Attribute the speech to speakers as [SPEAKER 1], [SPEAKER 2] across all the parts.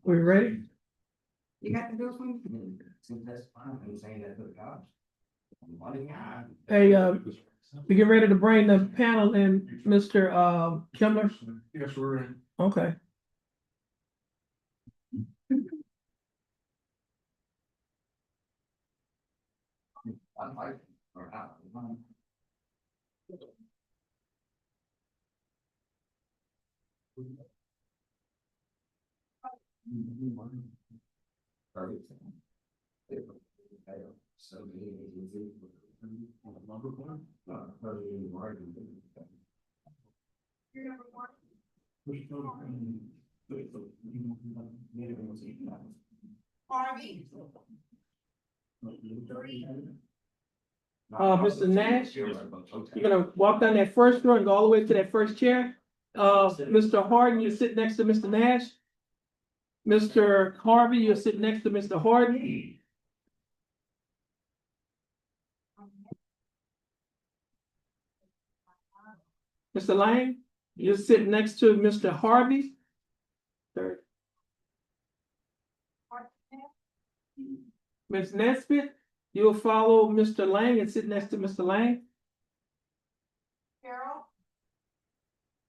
[SPEAKER 1] We ready?
[SPEAKER 2] You got the bill from?
[SPEAKER 1] Hey, we get ready to bring the panel in, Mr. Kimler?
[SPEAKER 3] Yes, we're in.
[SPEAKER 1] Okay.
[SPEAKER 2] Harvey.
[SPEAKER 1] Mr. Nash, you're gonna walk down that first row and go all the way to that first chair. Mr. Harden, you sit next to Mr. Nash. Mr. Harvey, you'll sit next to Mr. Harden. Mr. Lang, you'll sit next to Mr. Harvey. Third. Ms. Nesbitt, you'll follow Mr. Lang and sit next to Mr. Lang.
[SPEAKER 2] Carol.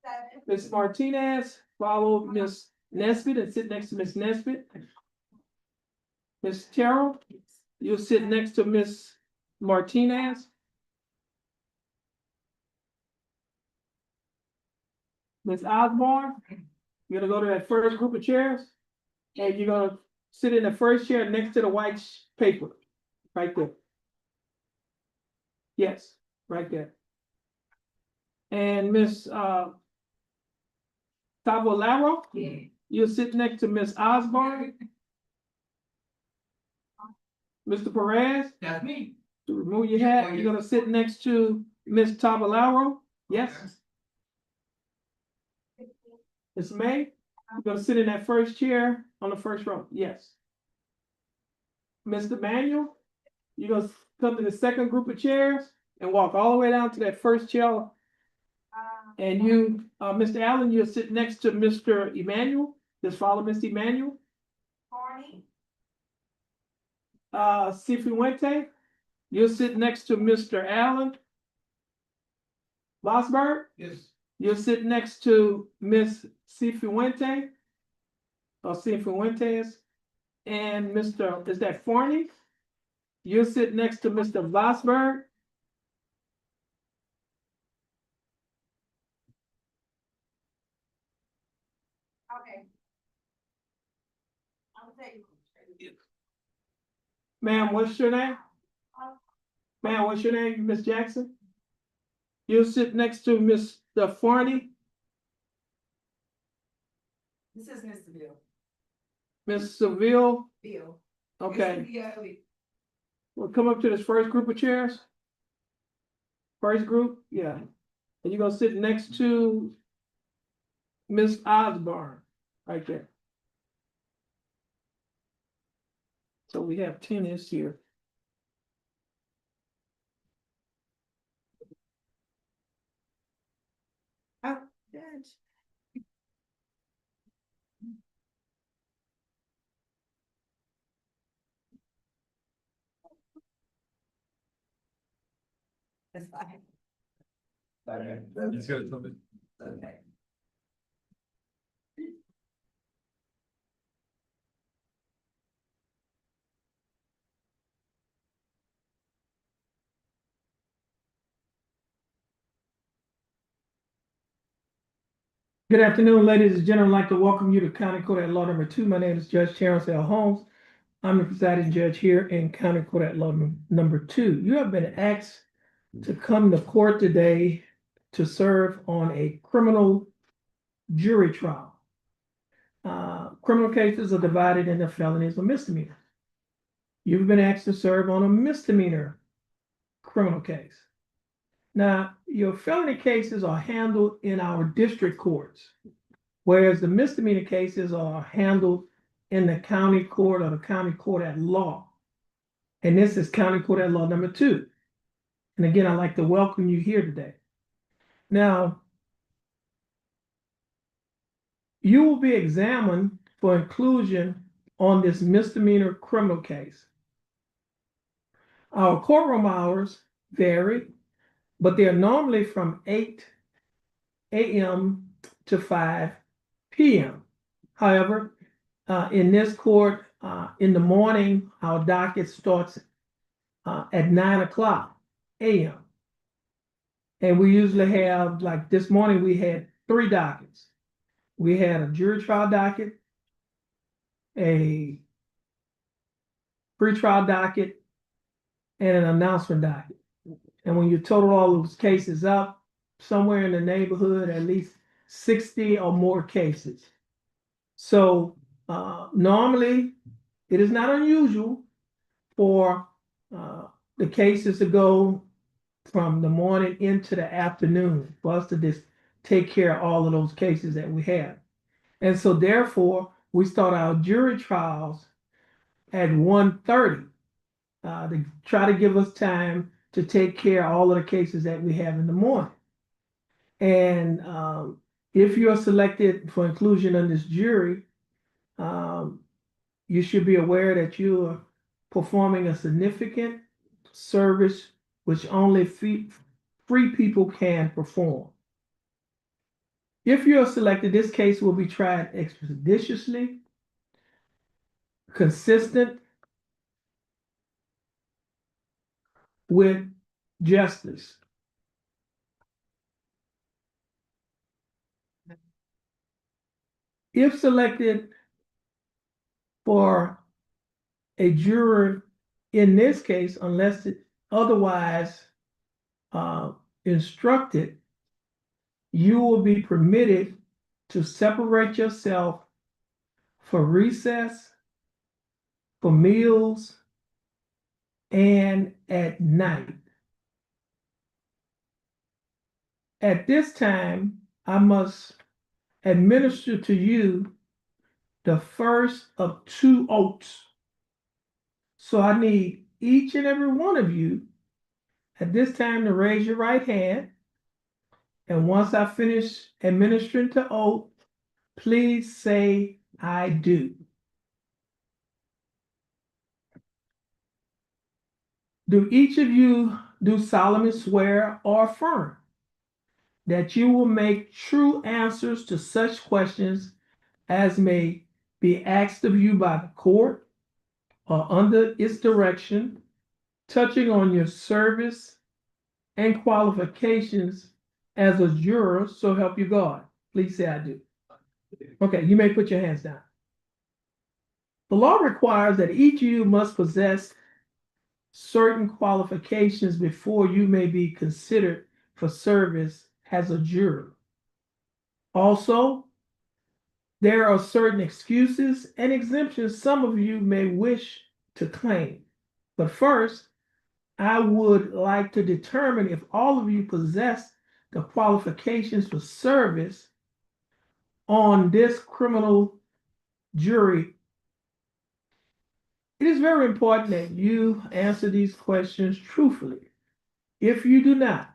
[SPEAKER 2] Seven.
[SPEAKER 1] Ms. Martinez, follow Ms. Nesbitt and sit next to Ms. Nesbitt. Ms. Terrell, you'll sit next to Ms. Martinez. Ms. Osborne, you're gonna go to that first group of chairs, and you're gonna sit in the first chair next to the white paper, right there. Yes, right there. And Ms. Tavolaro, you'll sit next to Ms. Osborne. Mr. Perez,
[SPEAKER 3] That's me.
[SPEAKER 1] to remove your hat, you're gonna sit next to Ms. Tavolaro. Yes. Ms. May, you're gonna sit in that first chair on the first row. Yes. Mr. Manuel, you're gonna come to the second group of chairs and walk all the way down to that first chair. And you, Mr. Allen, you'll sit next to Mr. Emmanuel. Just follow Mr. Emmanuel.
[SPEAKER 2] Barney.
[SPEAKER 1] Cifuente, you'll sit next to Mr. Allen. Losberg,
[SPEAKER 3] Yes.
[SPEAKER 1] you'll sit next to Miss Cifuente. Or Cifuentes. And Mr., is that Forney? You'll sit next to Mr. Vosberg.
[SPEAKER 2] Okay. I'll take you.
[SPEAKER 1] Ma'am, what's your name? Ma'am, what's your name, Miss Jackson? You'll sit next to Mr. Forney.
[SPEAKER 2] This is Mr. Bill.
[SPEAKER 1] Miss Seville.
[SPEAKER 2] Bill.
[SPEAKER 1] Okay,
[SPEAKER 2] Yeah.
[SPEAKER 1] we'll come up to this first group of chairs. First group, yeah. And you're gonna sit next to Miss Osborne, right there. So we have tennis here.
[SPEAKER 2] Oh, Judge. That's fine.
[SPEAKER 3] It's good.
[SPEAKER 2] Okay.
[SPEAKER 1] Good afternoon, ladies and gentlemen. I'd like to welcome you to County Court at Law number 2. My name is Judge Terrence Holmes. I'm the presiding judge here in County Court at Law number 2. You have been asked to come to court today to serve on a criminal jury trial. Criminal cases are divided into felonies and misdemeanors. You've been asked to serve on a misdemeanor criminal case. Now, your felony cases are handled in our district courts, whereas the misdemeanor cases are handled in the county court or the county court at law. And this is County Court at Law number 2. And again, I'd like to welcome you here today. Now, you will be examined for inclusion on this misdemeanor criminal case. Our courtroom hours vary, but they are normally from 8 a.m. to 5 p.m. However, in this court, in the morning, our docket starts at 9 o'clock a.m. And we usually have, like this morning, we had 3 dockets. We had a jury trial docket, a pretrial docket, and an announcement docket. And when you total all those cases up, somewhere in the neighborhood, at least 60 or more cases. So normally, it is not unusual for the cases to go from the morning into the afternoon for us to just take care of all of those cases that we have. And so therefore, we start our jury trials at 1:30 to try to give us time to take care of all of the cases that we have in the morning. And if you're selected for inclusion in this jury, you should be aware that you are performing a significant service which only free people can perform. If you are selected, this case will be tried expeditiously, consistent with justice. If selected for a juror in this case, unless otherwise instructed, you will be permitted to separate yourself for recess, for meals, and at night. At this time, I must administer to you the first of 2 oaths. So I need each and every one of you at this time to raise your right hand. And once I finish administering the oath, please say, I do. Do each of you do solemnly swear or affirm that you will make true answers to such questions as may be asked of you by the court or under its direction, touching on your service and qualifications as a juror, so help you God? Please say I do. Okay, you may put your hands down. The law requires that each of you must possess certain qualifications before you may be considered for service as a juror. Also, there are certain excuses and exemptions some of you may wish to claim. But first, I would like to determine if all of you possess the qualifications for service on this criminal jury. It is very important that you answer these questions truthfully. If you do not,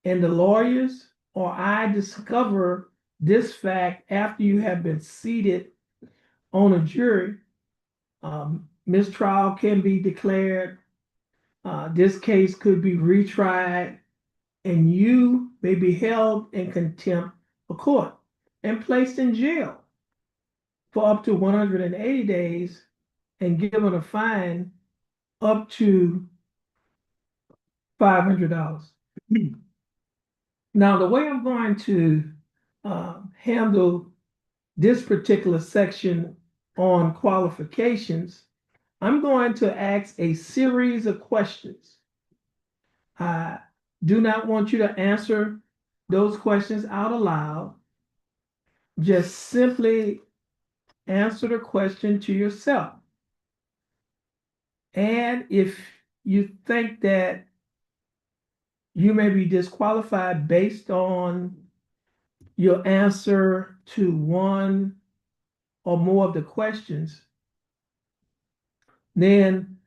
[SPEAKER 1] and the lawyers or I discover this fact after you have been seated on a jury, mistrial can be declared. This case could be retried, and you may be held in contempt of court and placed in jail for up to 180 days and given a fine up to $500. Now, the way I'm going to handle this particular section on qualifications, I'm going to ask a series of questions. I do not want you to answer those questions out aloud. Just simply answer the question to yourself. And if you think that you may be disqualified based on your answer to one or more of the questions, then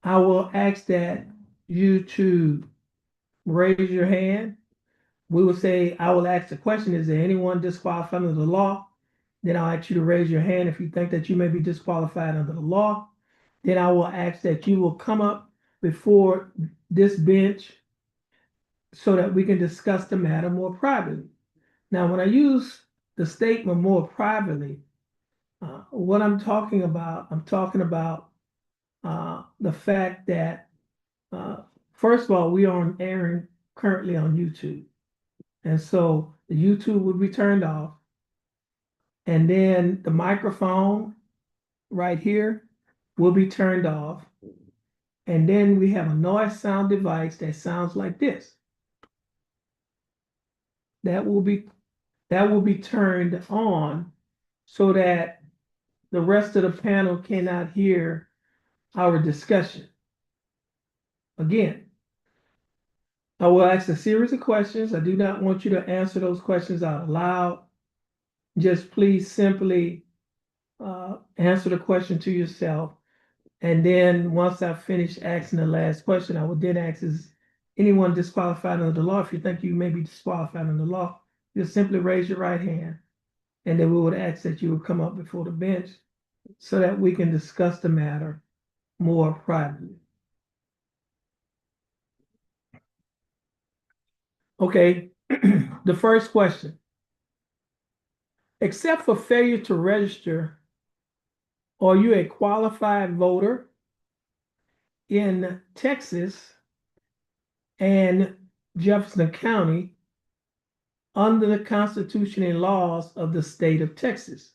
[SPEAKER 1] I will ask that you to raise your hand. We will say, I will ask the question, is there anyone disqualified under the law? Then I'll ask you to raise your hand if you think that you may be disqualified under the law. Then I will ask that you will come up before this bench so that we can discuss the matter more privately. Now, when I use the statement more privately, what I'm talking about the fact that, first of all, we are airing currently on YouTube. And so the YouTube would be turned off. And then the microphone right here will be turned off. And then we have a noise sound device that sounds like this. That will be turned on so that the rest of the panel cannot hear our discussion. Again, I will ask a series of questions. I do not want you to answer those questions out loud. Just please simply answer the question to yourself. And then once I finish asking the last question, I will then ask, is anyone disqualified under the law? If you think you may be disqualified under the law, just simply raise your right hand. And then we would ask that you would come up before the bench so that we can discuss the matter more privately. Okay, the first question. Except for failure to register, are you a qualified voter in Texas and Jefferson County under the Constitution and laws of the state of Texas?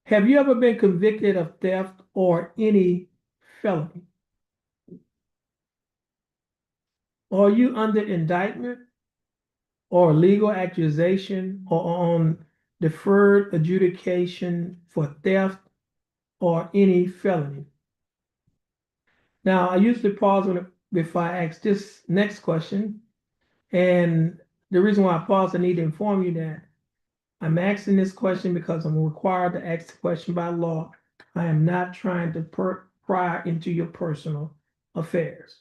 [SPEAKER 1] Have you ever been convicted of theft or any felony? Are you under indictment or legal accusation or on deferred adjudication for theft or any felony? Now, I usually pause before I ask this next question. And the reason why I pause, I need to inform you that I'm asking this question because I'm required to ask the question by law. I am not trying to pry into your personal affairs.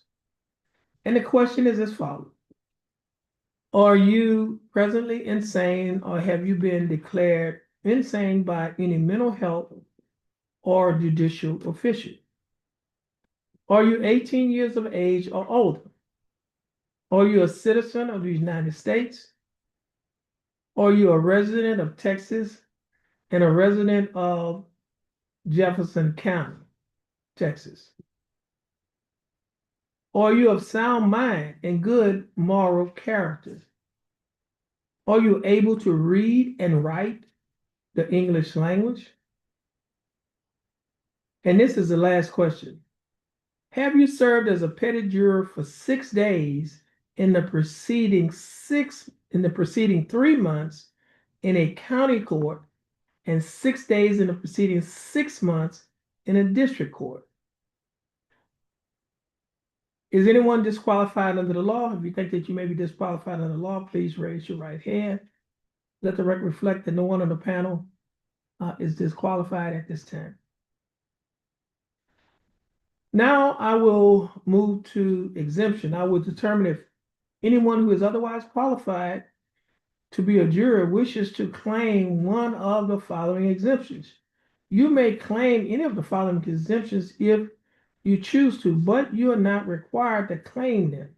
[SPEAKER 1] And the question is as follows. Are you presently insane or have you been declared insane by any mental health or judicial official? Are you 18 years of age or older? Are you a citizen of the United States? Are you a resident of Texas and a resident of Jefferson County, Texas? Are you of sound mind and good moral character? Are you able to read and write the English language? And this is the last question. Have you served as a petty juror for 6 days in the preceding 3 months in a county court and 6 days in the preceding 6 months in a district court? Is anyone disqualified under the law? If you think that you may be disqualified under the law, please raise your right hand. Let the record reflect that no one on the panel is disqualified at this time. Now I will move to exemption. I will determine if anyone who is otherwise qualified to be a juror wishes to claim one of the following exemptions. You may claim any of the following exemptions if you choose to, but you are not required to claim them.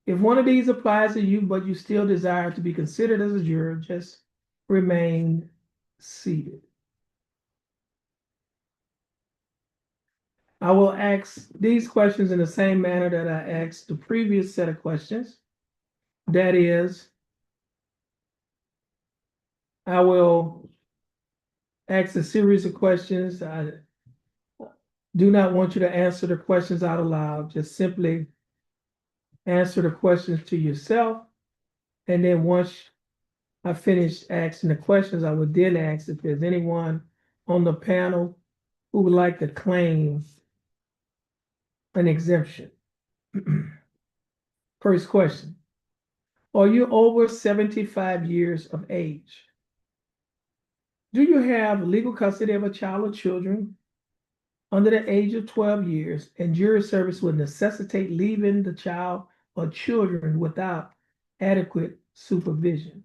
[SPEAKER 1] If one of these applies to you, but you still desire to be considered as a juror, just remain seated. I will ask these questions in the same manner that I asked the previous set of questions. That is, I will ask a series of questions. I do not want you to answer the questions out aloud. Just simply answer the questions to yourself. And then once I finish asking the questions, I would then ask if there's anyone on the panel who would like to claim an exemption. First question. Are you over 75 years of age? Do you have legal custody of a child or children? under the age of 12 years, and jury service would necessitate leaving the child or children without adequate supervision.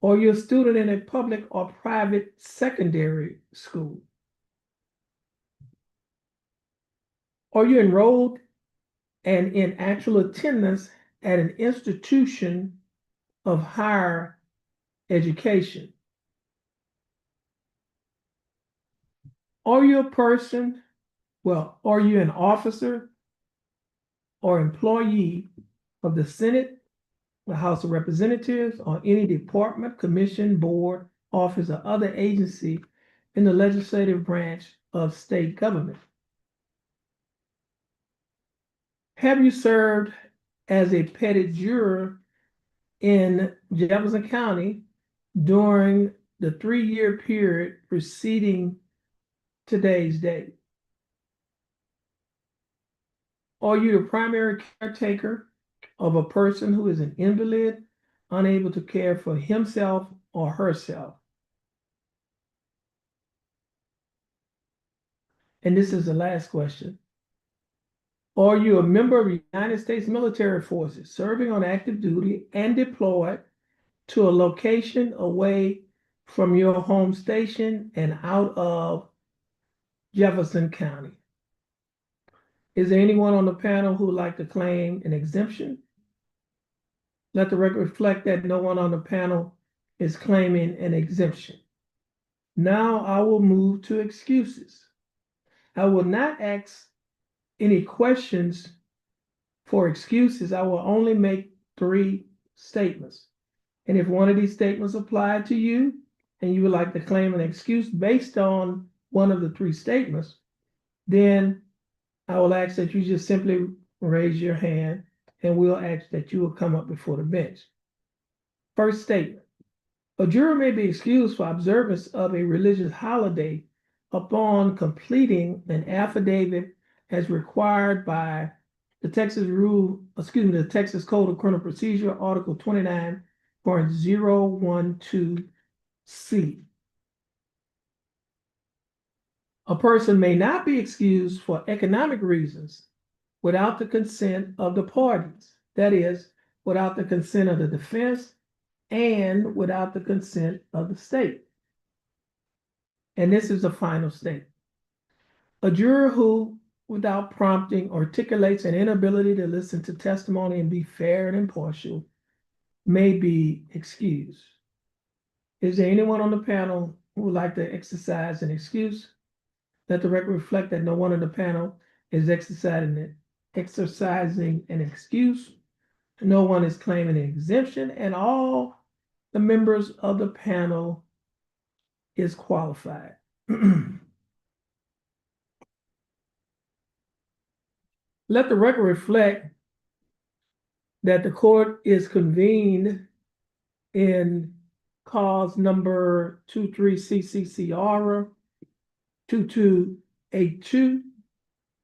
[SPEAKER 1] Or you're a student in a public or private secondary school. Or you're enrolled and in actual attendance at an institution of higher education. Are you a person, well, are you an officer or employee of the Senate, the House of Representatives, or any department, commission, board, office, or other agency in the legislative branch of state government? Have you served as a petty juror in Jefferson County during the 3-year period preceding today's date? Are you the primary caretaker of a person who is an invalid, unable to care for himself or herself? And this is the last question. Are you a member of the United States military forces serving on active duty and deployed to a location away from your home station and out of Jefferson County? Is there anyone on the panel who would like to claim an exemption? Let the record reflect that no one on the panel is claiming an exemption. Now I will move to excuses. I will not ask any questions for excuses. I will only make 3 statements. And if one of these statements apply to you and you would like to claim an excuse based on one of the 3 statements, then I will ask that you just simply raise your hand and we'll ask that you will come up before the bench. First statement: a juror may be excused for observance of a religious holiday upon completing an affidavit as required by the Texas Code of Criminal Procedure, Article 29.012C. A person may not be excused for economic reasons without the consent of the parties. That is, without the consent of the defense and without the consent of the state. And this is the final statement. A juror who, without prompting, articulates an inability to listen to testimony and be fair and impartial may be excused. Is there anyone on the panel who would like to exercise an excuse? Let the record reflect that no one on the panel is exercising an excuse. No one is claiming an exemption, and all the members of the panel is qualified. Let the record reflect that the court is convened in cause number 23 CCCR 2282.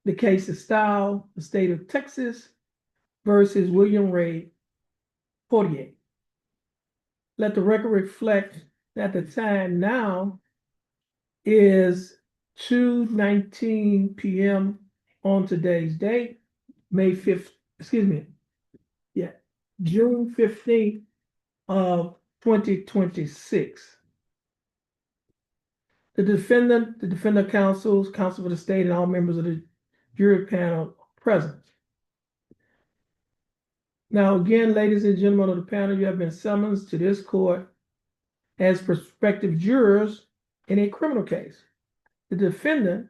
[SPEAKER 1] The case is styled the state of Texas versus William Ray Portier. Let the record reflect that the time now is 2:19 p.m. on today's date, June 15th of 2026. The defendant counsel for the state, and all members of the jury panel present. Now, again, ladies and gentlemen of the panel, you have been summoned to this court as prospective jurors in a criminal case. The defendant,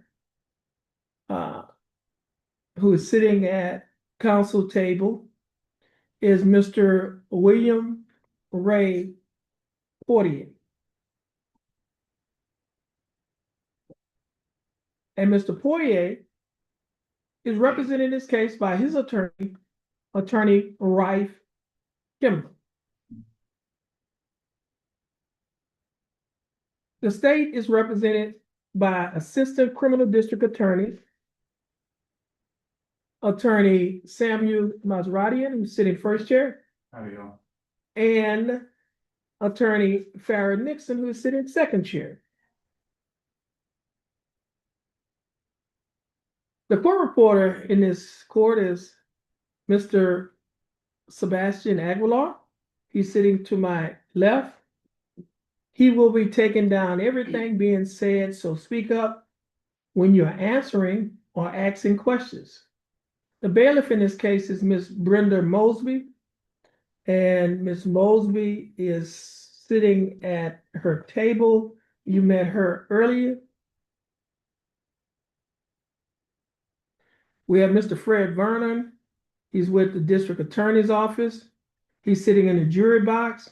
[SPEAKER 1] who is sitting at counsel table, is Mr. William Ray Portier. And Mr. Portier is represented in this case by his attorney Rife Kimber. The state is represented by Assistant Criminal District Attorney Samuel Masradian, who's sitting first chair, and Attorney Farrah Nixon, who's sitting second chair. The court reporter in this court is Mr. Sebastian Aguilar. He's sitting to my left. He will be taking down everything being said, so speak up when you're answering or asking questions. The bailiff in this case is Miss Brenda Mosby, and Miss Mosby is sitting at her table. You met her earlier. We have Mr. Fred Vernon. He's with the district attorney's office. He's sitting in the jury box.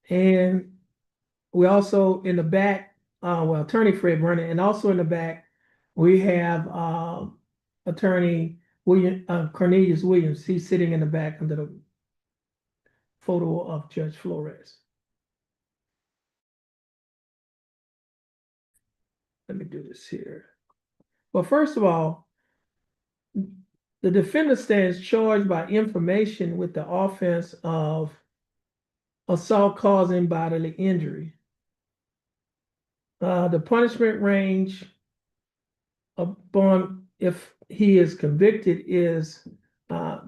[SPEAKER 1] And we also in the back, Attorney Fred Vernon, and also in the back, we have Attorney Cornelius Williams. He's sitting in the back under the photo of Judge Flores. Let me do this here. Well, first of all, the defendant stands charged by information with the offense of assault causing bodily injury. The punishment range upon if he is convicted is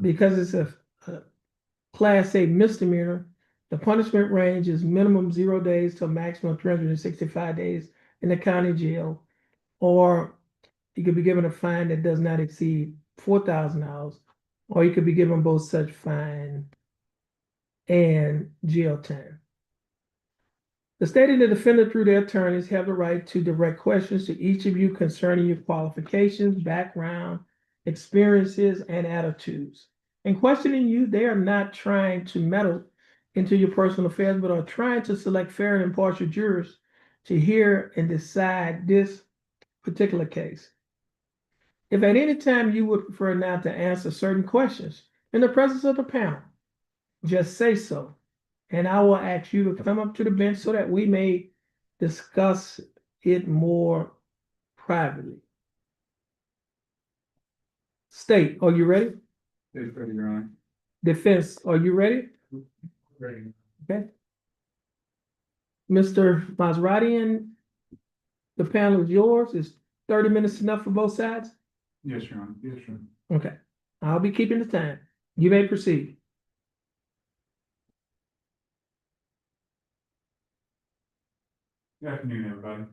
[SPEAKER 1] because it's a Class A misdemeanor, the punishment range is minimum 0 days to a maximum of 365 days in the county jail, or he could be given a fine that does not exceed $4,000, or he could be given both such fine and jail time. The state and the defendant, through their attorneys, have the right to direct questions to each of you concerning your qualifications, background, experiences, and attitudes. In questioning you, they are not trying to meddle into your personal affairs, but are trying to select fair and impartial jurors to hear and decide this particular case. If at any time you would prefer not to answer certain questions in the presence of the panel, just say so, and I will ask you to come up to the bench so that we may discuss it more privately. State, are you ready?
[SPEAKER 3] It's pretty dry.
[SPEAKER 1] Defense, are you ready?
[SPEAKER 3] Ready.
[SPEAKER 1] Okay. Mr. Maserati, the panel is yours. Is 30 minutes enough for both sides?
[SPEAKER 3] Yes, Your Honor. Yes, Your Honor.
[SPEAKER 1] Okay, I'll be keeping the time. You may proceed.
[SPEAKER 3] Good afternoon, everybody.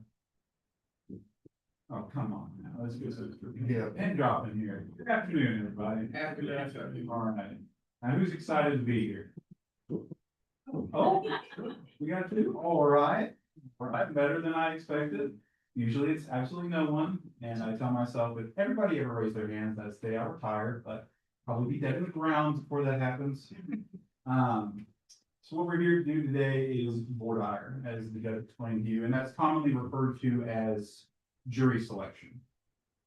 [SPEAKER 3] Oh, come on now, let's get some, pin drop in here. Good afternoon, everybody. Afternoon. All right. Now, who's excited to be here? Oh, we got two. All right. All right, better than I expected. Usually it's absolutely no one, and I tell myself if everybody ever raised their hands, that's the day I retire, but probably be dead in the ground before that happens. So what we're here to do today is voir dire, as the judge explained to you, and that's commonly referred to as jury selection.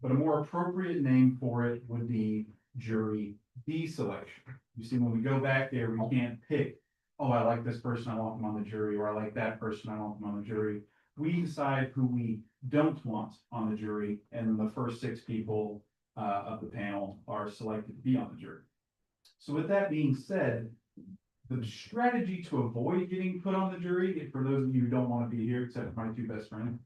[SPEAKER 3] But a more appropriate name for it would be jury deselection. You see, when we go back there, we can't pick, oh, I like this person, I want them on the jury, or I like that person, I want them on the jury. We decide who we don't want on the jury, and the first 6 people of the panel are selected to be on the jury. So with that being said, the strategy to avoid getting put on the jury, for those of you who don't want to be here, except for my 2 best friends,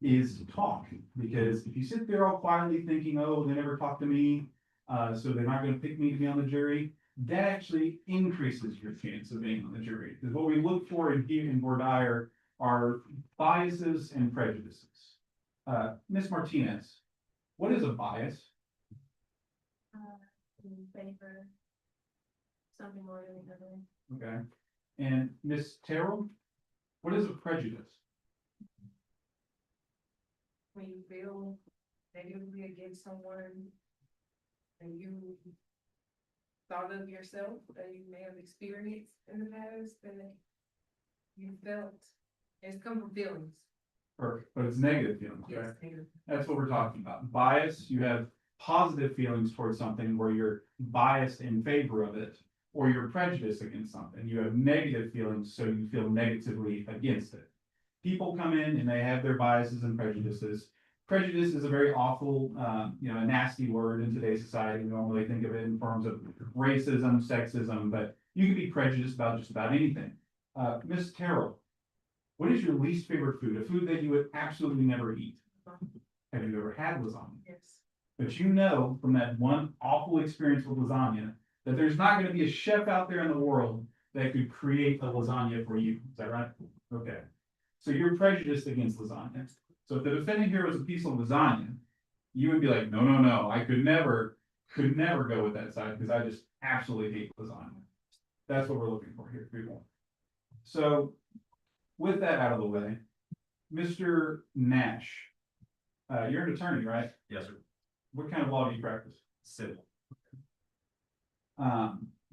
[SPEAKER 3] is to talk. Because if you sit there all quietly thinking, oh, they never talk to me, so they're not going to pick me to be on the jury, that actually increases your chance of being on the jury. Because what we look for in here in voir dire are biases and prejudices. Ms. Martinez, what is a bias?
[SPEAKER 4] In favor something more than the other.
[SPEAKER 3] Okay. And Ms. Terrell, what is a prejudice?
[SPEAKER 4] When you feel negatively against someone and you thought of yourself that you may have experienced in the past and you felt, it's come from feelings.
[SPEAKER 3] Perfect, but it's negative feelings,
[SPEAKER 4] Yes,
[SPEAKER 3] right?
[SPEAKER 4] negative.
[SPEAKER 3] That's what we're talking about. Bias, you have positive feelings towards something where you're biased in favor of it, or you're prejudiced against something. You have negative feelings, so you feel negatively against it. People come in and they have their biases and prejudices. Prejudice is a very awful, a nasty word in today's society. We normally think of it in terms of racism, sexism, but you can be prejudiced about just about anything. Ms. Terrell, what is your least favorite food? A food that you would absolutely never eat? Have you ever had lasagna?
[SPEAKER 4] Yes.
[SPEAKER 3] But you know from that one awful experience with lasagna, that there's not gonna be a chef out there in the world that could create a lasagna for you. Is that right? Okay. So you're prejudiced against lasagna. So if the defendant here was a piece of lasagna, you would be like, no, no, no, I could never go with that side because I just absolutely hate lasagna. That's what we're looking for here, people. So with that out of the way, Mr. Nash, you're an attorney, right?
[SPEAKER 5] Yes, sir.
[SPEAKER 3] What kind of law do you practice?
[SPEAKER 5] Civil.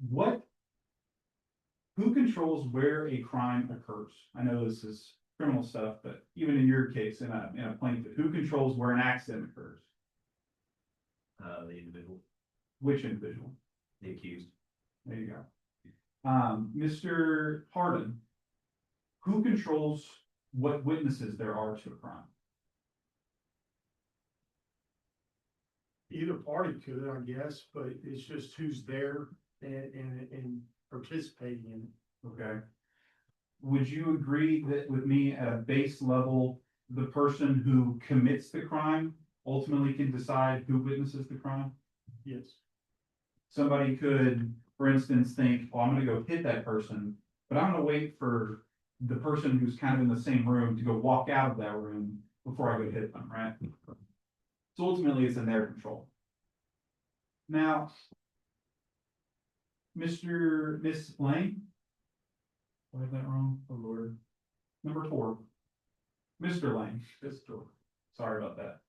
[SPEAKER 3] What, who controls where a crime occurs? I know this is criminal stuff, but even in your case, in a plaintiff, who controls where an accident occurs?
[SPEAKER 5] The individual,
[SPEAKER 3] Which individual?
[SPEAKER 5] the accused,
[SPEAKER 3] There you go. Mr. Hardin, who controls what witnesses there are to a crime?
[SPEAKER 6] Either party could, I guess, but it's just who's there and participating in it.
[SPEAKER 3] Okay. Would you agree that with me at a base level, the person who commits the crime ultimately can decide who witnesses the crime?
[SPEAKER 6] Yes.
[SPEAKER 3] Somebody could, for instance, think, well, I'm gonna go hit that person, but I'm gonna wait for the person who's kind of in the same room to go walk out of that room before I go hit them, right? So ultimately, it's in their control. Now, Miss Lane? Did I have that wrong? Oh, Lord. Number 4. Mr. Lane. Sorry about that.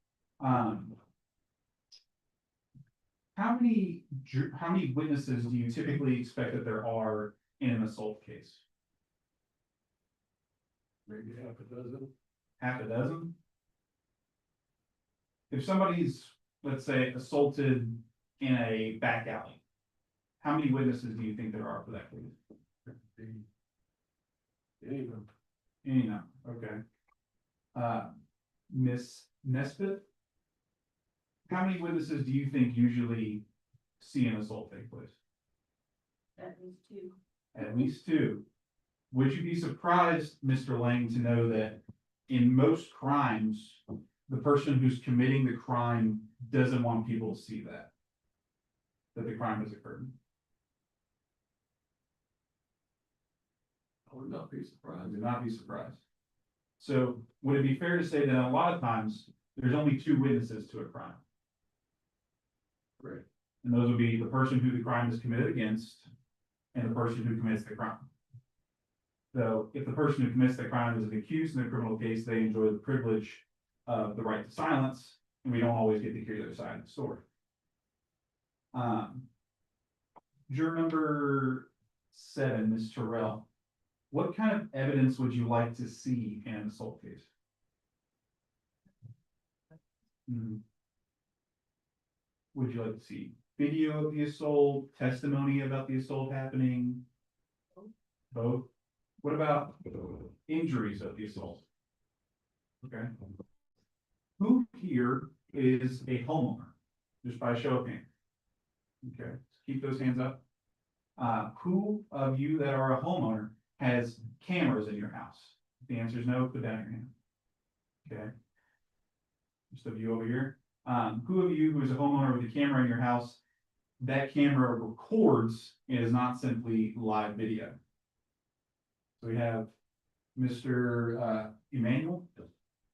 [SPEAKER 3] How many witnesses do you typically expect that there are in an assault case?
[SPEAKER 6] Maybe half a dozen.
[SPEAKER 3] Half a dozen? If somebody's, let's say, assaulted in a back alley, how many witnesses do you think there are for that case?
[SPEAKER 6] Any of them.
[SPEAKER 3] Any number, okay. Miss Nesbitt? How many witnesses do you think usually see an assault take place?
[SPEAKER 2] At least 2.
[SPEAKER 3] At least 2. Would you be surprised, Mr. Lang, to know that in most crimes, the person who's committing the crime doesn't want people to see that the crime has occurred?
[SPEAKER 6] I would not be surprised.
[SPEAKER 3] Would not be surprised. So would it be fair to say that a lot of times, there's only 2 witnesses to a crime?
[SPEAKER 6] Right.
[SPEAKER 3] And those would be the person who the crime is committed against and the person who commits the crime. So if the person who commits the crime is an accused in a criminal case, they enjoy the privilege of the right to silence, and we don't always get to hear their side of the story. Juror number 7, Ms. Terrell, what kind of evidence would you like to see in an assault case? Would you like to see video of the assault, testimony about the assault happening? Both? What about injuries of the assault? Okay. Who here is a homeowner? Just by a show of hands. Okay, keep those hands up. Who of you that are a homeowner has cameras in your house? If the answer is no, put down your hand. Okay. Just a view over here. Who of you who is a homeowner with a camera in your house, that camera records and is not simply live video? So we have Mr. Emmanuel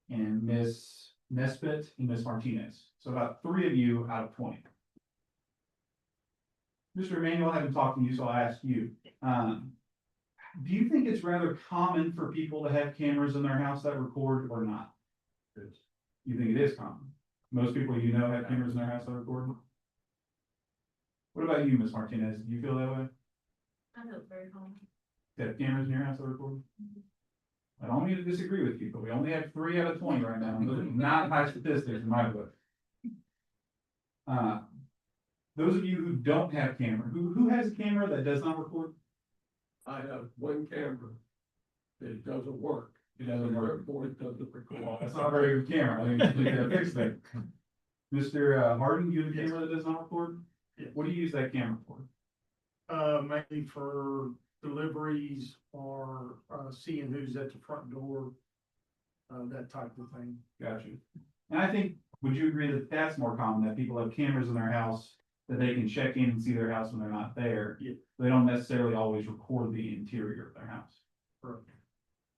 [SPEAKER 3] and Miss Nesbitt and Miss Martinez. So about 3 of you out of 20. Mr. Emmanuel, I haven't talked to you, so I'll ask you. Do you think it's rather common for people to have cameras in their house that record or not? You think it is common? Most people you know have cameras in their house that record? What about you, Miss Martinez? Do you feel that way?
[SPEAKER 2] I feel very calm.
[SPEAKER 3] To have cameras in your house that record? I don't mean to disagree with you, but we only have 3 out of 20 right now. Those are not high statistics in my book. Those of you who don't have camera, who has a camera that does not record?
[SPEAKER 6] I have one camera. It doesn't work.
[SPEAKER 3] It doesn't work.
[SPEAKER 6] Therefore, it doesn't record.
[SPEAKER 3] That's not a very good camera. I think we need to fix that. Mr. Harden, you have a camera that does not record?
[SPEAKER 6] Yes.
[SPEAKER 3] What do you use that camera for?
[SPEAKER 6] Mainly for deliveries or, seeing who's at the front door, that type of thing.
[SPEAKER 3] Got you. And I think would you agree that that's more common, that people have cameras in their house that they can check in and see their house when they're not there?
[SPEAKER 6] Yeah.
[SPEAKER 3] They don't necessarily always record the interior of their house.
[SPEAKER 6] Correct.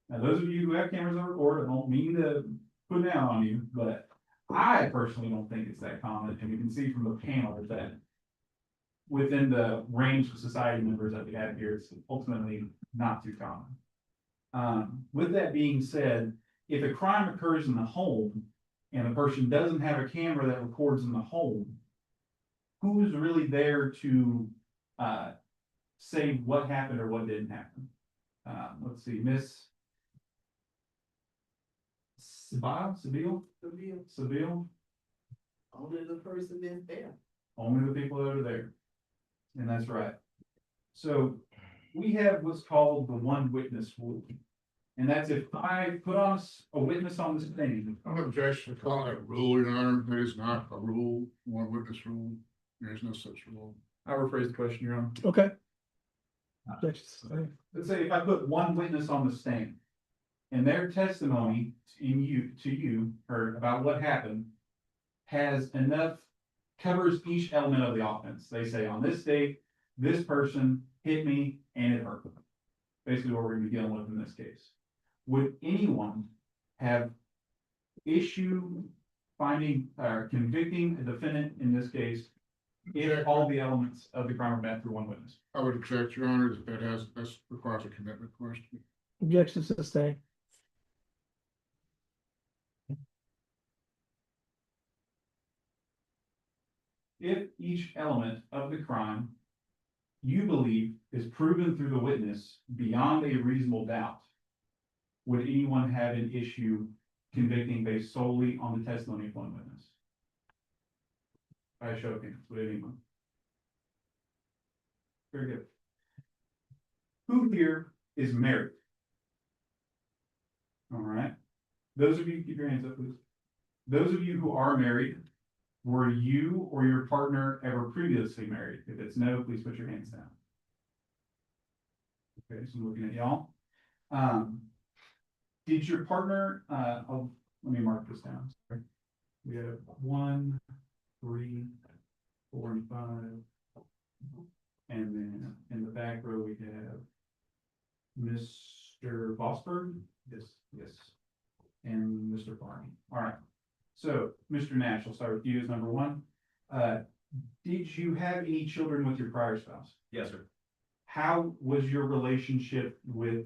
[SPEAKER 3] Now, those of you who have cameras that record, I don't mean to put down on you, but I personally don't think it's that common, and you can see from the panel that within the range of society members that we have here, it's ultimately not too common. With that being said, if a crime occurs in the home and the person doesn't have a camera that records in the home, who's really there to say what happened or what didn't happen? Let's see, Miss Seville,
[SPEAKER 7] Only the person that's there.
[SPEAKER 3] only the people that are there. And that's right. So we have what's called the one witness rule. And that's if I put on a witness on the stand.
[SPEAKER 8] I have objection to calling it a rule, Your Honor. That is not a rule, one witness rule. There is no such rule.
[SPEAKER 3] I'll rephrase the question, Your Honor.
[SPEAKER 1] Okay.
[SPEAKER 3] Let's say if I put one witness on the stand and their testimony to you, or about what happened, has enough, covers each element of the offense. They say on this date, this person hit me and it hurt. Basically what we're gonna be dealing with in this case. Would anyone have issue finding or convicting a defendant in this case if all the elements of the crime are met through one witness?
[SPEAKER 8] I would object, Your Honor, that requires a commitment question.
[SPEAKER 1] Objection sustained.
[SPEAKER 3] If each element of the crime you believe is proven through the witness beyond a reasonable doubt, would anyone have an issue convicting based solely on the testimony of one witness? By show of hands, would anyone? Very good. Who here is married? All right. Those of you, keep your hands up, please. Those of you who are married, were you or your partner ever previously married? If it's no, please put your hands down. Okay, so I'm looking at y'all. Did your partner, let me mark this down. Sorry. We have 1, 3, 4, and 5. And then in the back row, we have Mr. Vosberg. Yes, yes. And Mr. Barney. All right. So, Mr. Nash, I'll start with you as number one. Did you have any children with your prior spouse?
[SPEAKER 5] Yes, sir.
[SPEAKER 3] How was your relationship with,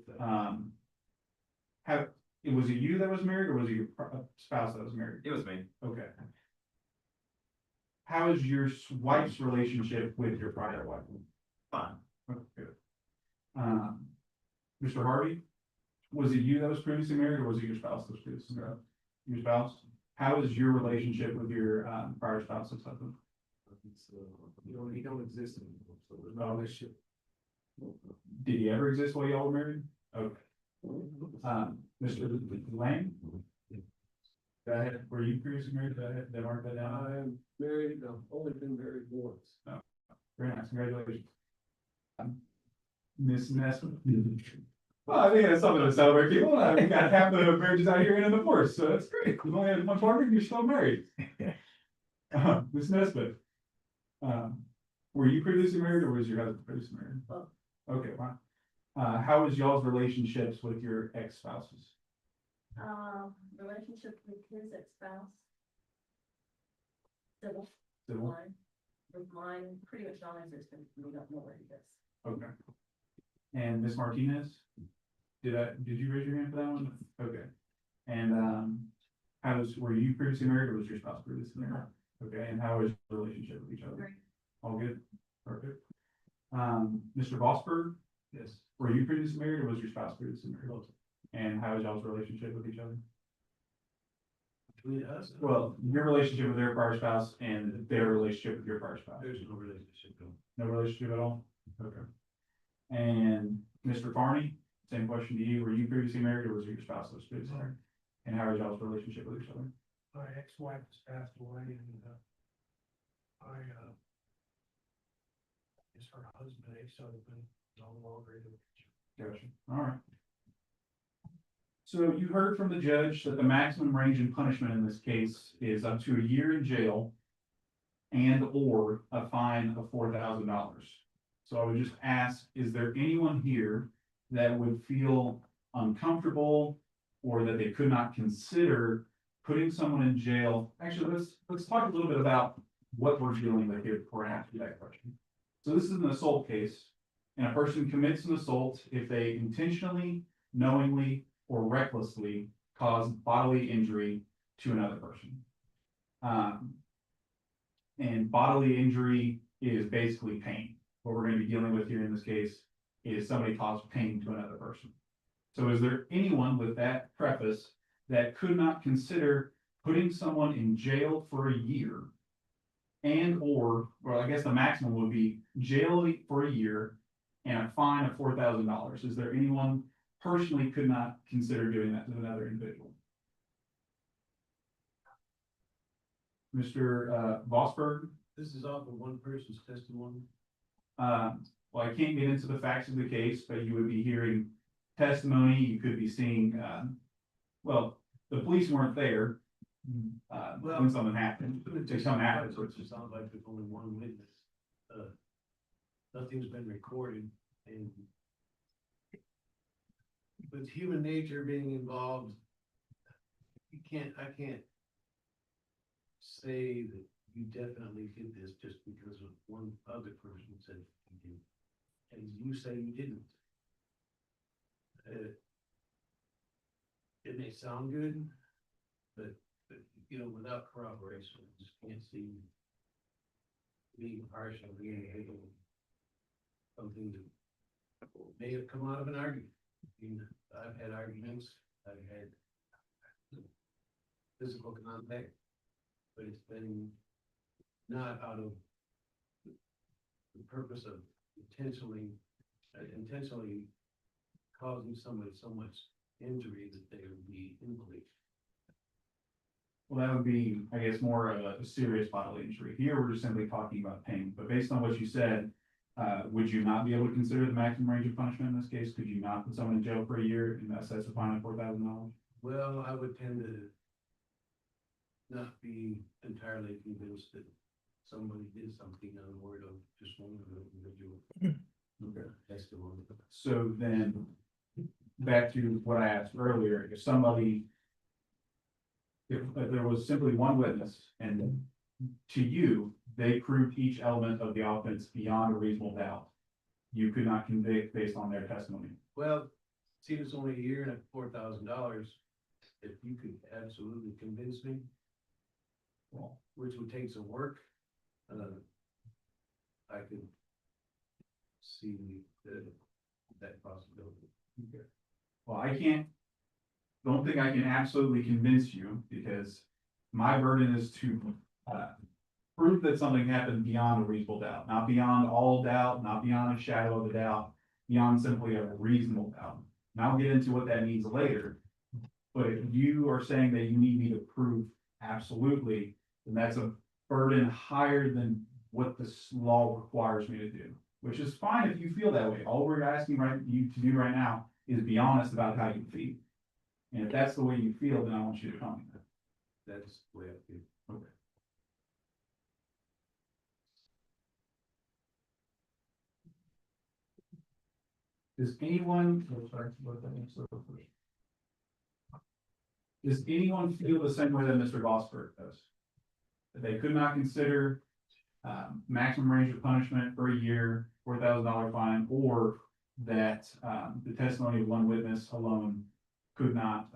[SPEAKER 3] was it you that was married or was it your spouse that was married?
[SPEAKER 5] It was me.
[SPEAKER 3] Okay. How is your wife's relationship with your prior wife?
[SPEAKER 5] Fine.
[SPEAKER 3] Okay, good. Mr. Harvey, was it you that was previously married or was it your spouse that was previously married? Your spouse? How is your relationship with your prior spouse's husband?
[SPEAKER 6] He don't exist anymore, so there's no relationship.
[SPEAKER 3] Did he ever exist while y'all were married? Okay. Mr. Lang? Were you previously married? Did I mark that down?
[SPEAKER 6] I'm married, I've only been married once.
[SPEAKER 3] Very nice, congratulations. Miss Nesbitt? Well, I think that's something to celebrate, people. We got half the marriages out here in the force, so that's great. We've only had one partner, and you're still married. Miss Nesbitt. Were you previously married or was your husband previously married?
[SPEAKER 2] Both.
[SPEAKER 3] Okay, wow. How was y'all's relationships with your ex-spouses?
[SPEAKER 2] Relationship with his ex-spouse. Civil,
[SPEAKER 3] Civil?
[SPEAKER 2] mine, with mine, pretty much non-existent, we don't know where he is.
[SPEAKER 3] Okay. And Miss Martinez? Did you raise your hand for that one? Okay. And, were you previously married or was your spouse previously married? Okay, and how was your relationship with each other?
[SPEAKER 2] Great.
[SPEAKER 3] All good? Perfect. Mr. Vosberg? Yes. Were you previously married or was your spouse previously married? And how is y'all's relationship with each other?
[SPEAKER 6] Between us.
[SPEAKER 3] Well, your relationship with their prior spouse and their relationship with your prior spouse.
[SPEAKER 5] There's no relationship.
[SPEAKER 3] No relationship at all? Okay. And Mr. Farney, same question to you. Were you previously married or was it your spouse that was previously married? And how is y'all's relationship with each other?
[SPEAKER 6] My ex-wife has passed away and, I, is her husband, ex-husband, no longer in the picture.
[SPEAKER 3] Gotcha. All right. So you heard from the judge that the maximum range in punishment in this case is up to a year in jail and or a fine of $4,000. So I would just ask, is there anyone here that would feel uncomfortable or that they could not consider putting someone in jail? Actually, let's talk a little bit about what we're dealing with here before I ask you that question. So this is an assault case, and a person commits an assault if they intentionally, knowingly, or recklessly cause bodily injury to another person. And bodily injury is basically pain. What we're going to be dealing with here in this case is somebody caused pain to another person. So is there anyone with that preface that could not consider putting someone in jail for a year and or, well, I guess the maximum would be jail for a year and a fine of $4,000? Is there anyone personally could not consider doing that to another individual? Mr. Vosberg?
[SPEAKER 6] This is off of one person's testimony.
[SPEAKER 3] Well, I can't get into the facts of the case, but you would be hearing testimony, you could be seeing, well, the police weren't there. When something happened, to come afterwards.
[SPEAKER 6] It sounds like there's only one witness. Nothing's been recorded and with human nature being involved, I can't say that you definitely did this just because of one other person said you did. And you say you didn't. It may sound good, but you know, without corroboration, I just can't see being harsh on the individual. Something that may have come out of an argument. I mean, I've had arguments, I've had physical contact, but it's been not out of the purpose of intentionally causing somebody so much injury that they would be invalid.
[SPEAKER 3] Well, that would be, I guess, more of a serious bodily injury. Here, we're just simply talking about pain, but based on what you said, would you not be able to consider the maximum range of punishment in this case? Could you not put someone in jail for a year and assess a fine of $4,000?
[SPEAKER 6] Well, I would tend to not be entirely convinced that somebody did something on the word of just one individual.
[SPEAKER 3] Okay.
[SPEAKER 6] Testimony.
[SPEAKER 3] So then, back to what I asked earlier, if there was simply one witness and to you, they proved each element of the offense beyond a reasonable doubt, you could not convict based on their testimony.
[SPEAKER 6] Well, see, it's only a year and at $4,000. If you could absolutely convince me,
[SPEAKER 3] Well,
[SPEAKER 6] which would take some work, I could see that possibility.
[SPEAKER 3] okay. Well, don't think I can absolutely convince you because my burden is to prove that something happened beyond a reasonable doubt, not beyond all doubt, not beyond a shadow of a doubt, beyond simply a reasonable doubt. And I'll get into what that means later. But if you are saying that you need me to prove absolutely, then that's a burden higher than what this law requires me to do, which is fine if you feel that way. All we're asking you to do right now is be honest about how you feel. And if that's the way you feel, then I want you to tell me that.
[SPEAKER 6] That's the way I feel.
[SPEAKER 3] Okay. Does anyone, does anyone feel the same way that Mr. Gosford does? That they could not consider maximum range of punishment for a year, $4,000 fine, or that the testimony of one witness alone could not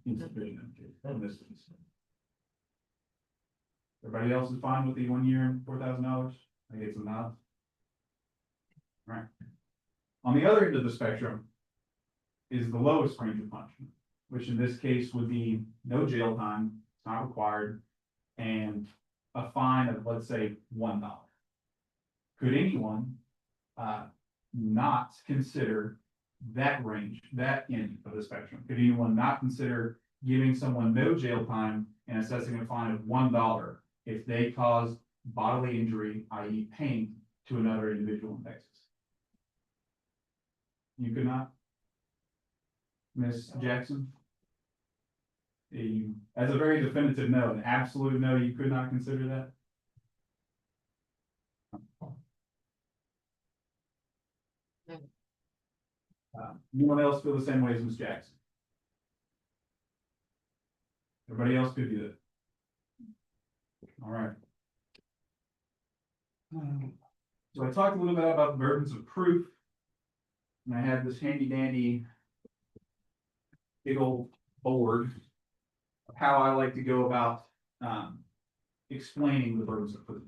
[SPEAKER 3] be sufficient in this case? Everybody else is fine with the 1 year and $4,000? I get some nods. Right. On the other end of the spectrum is the lowest range of punishment, which in this case would be no jail time, it's not required, and a fine of, let's say, $1. Could anyone not consider that range, that end of the spectrum? Could anyone not consider giving someone no jail time and assessing a fine of $1 if they caused bodily injury, i.e. pain, to another individual in Texas? You could not? Ms. Jackson? As a very definitive no, an absolute no, you could not consider that? Anyone else feel the same way as Ms. Jackson? Everybody else could do that. All right. So I talked a little bit about the burdens of proof. And I had this handy dandy big old board of how I like to go about explaining the burdens of proof.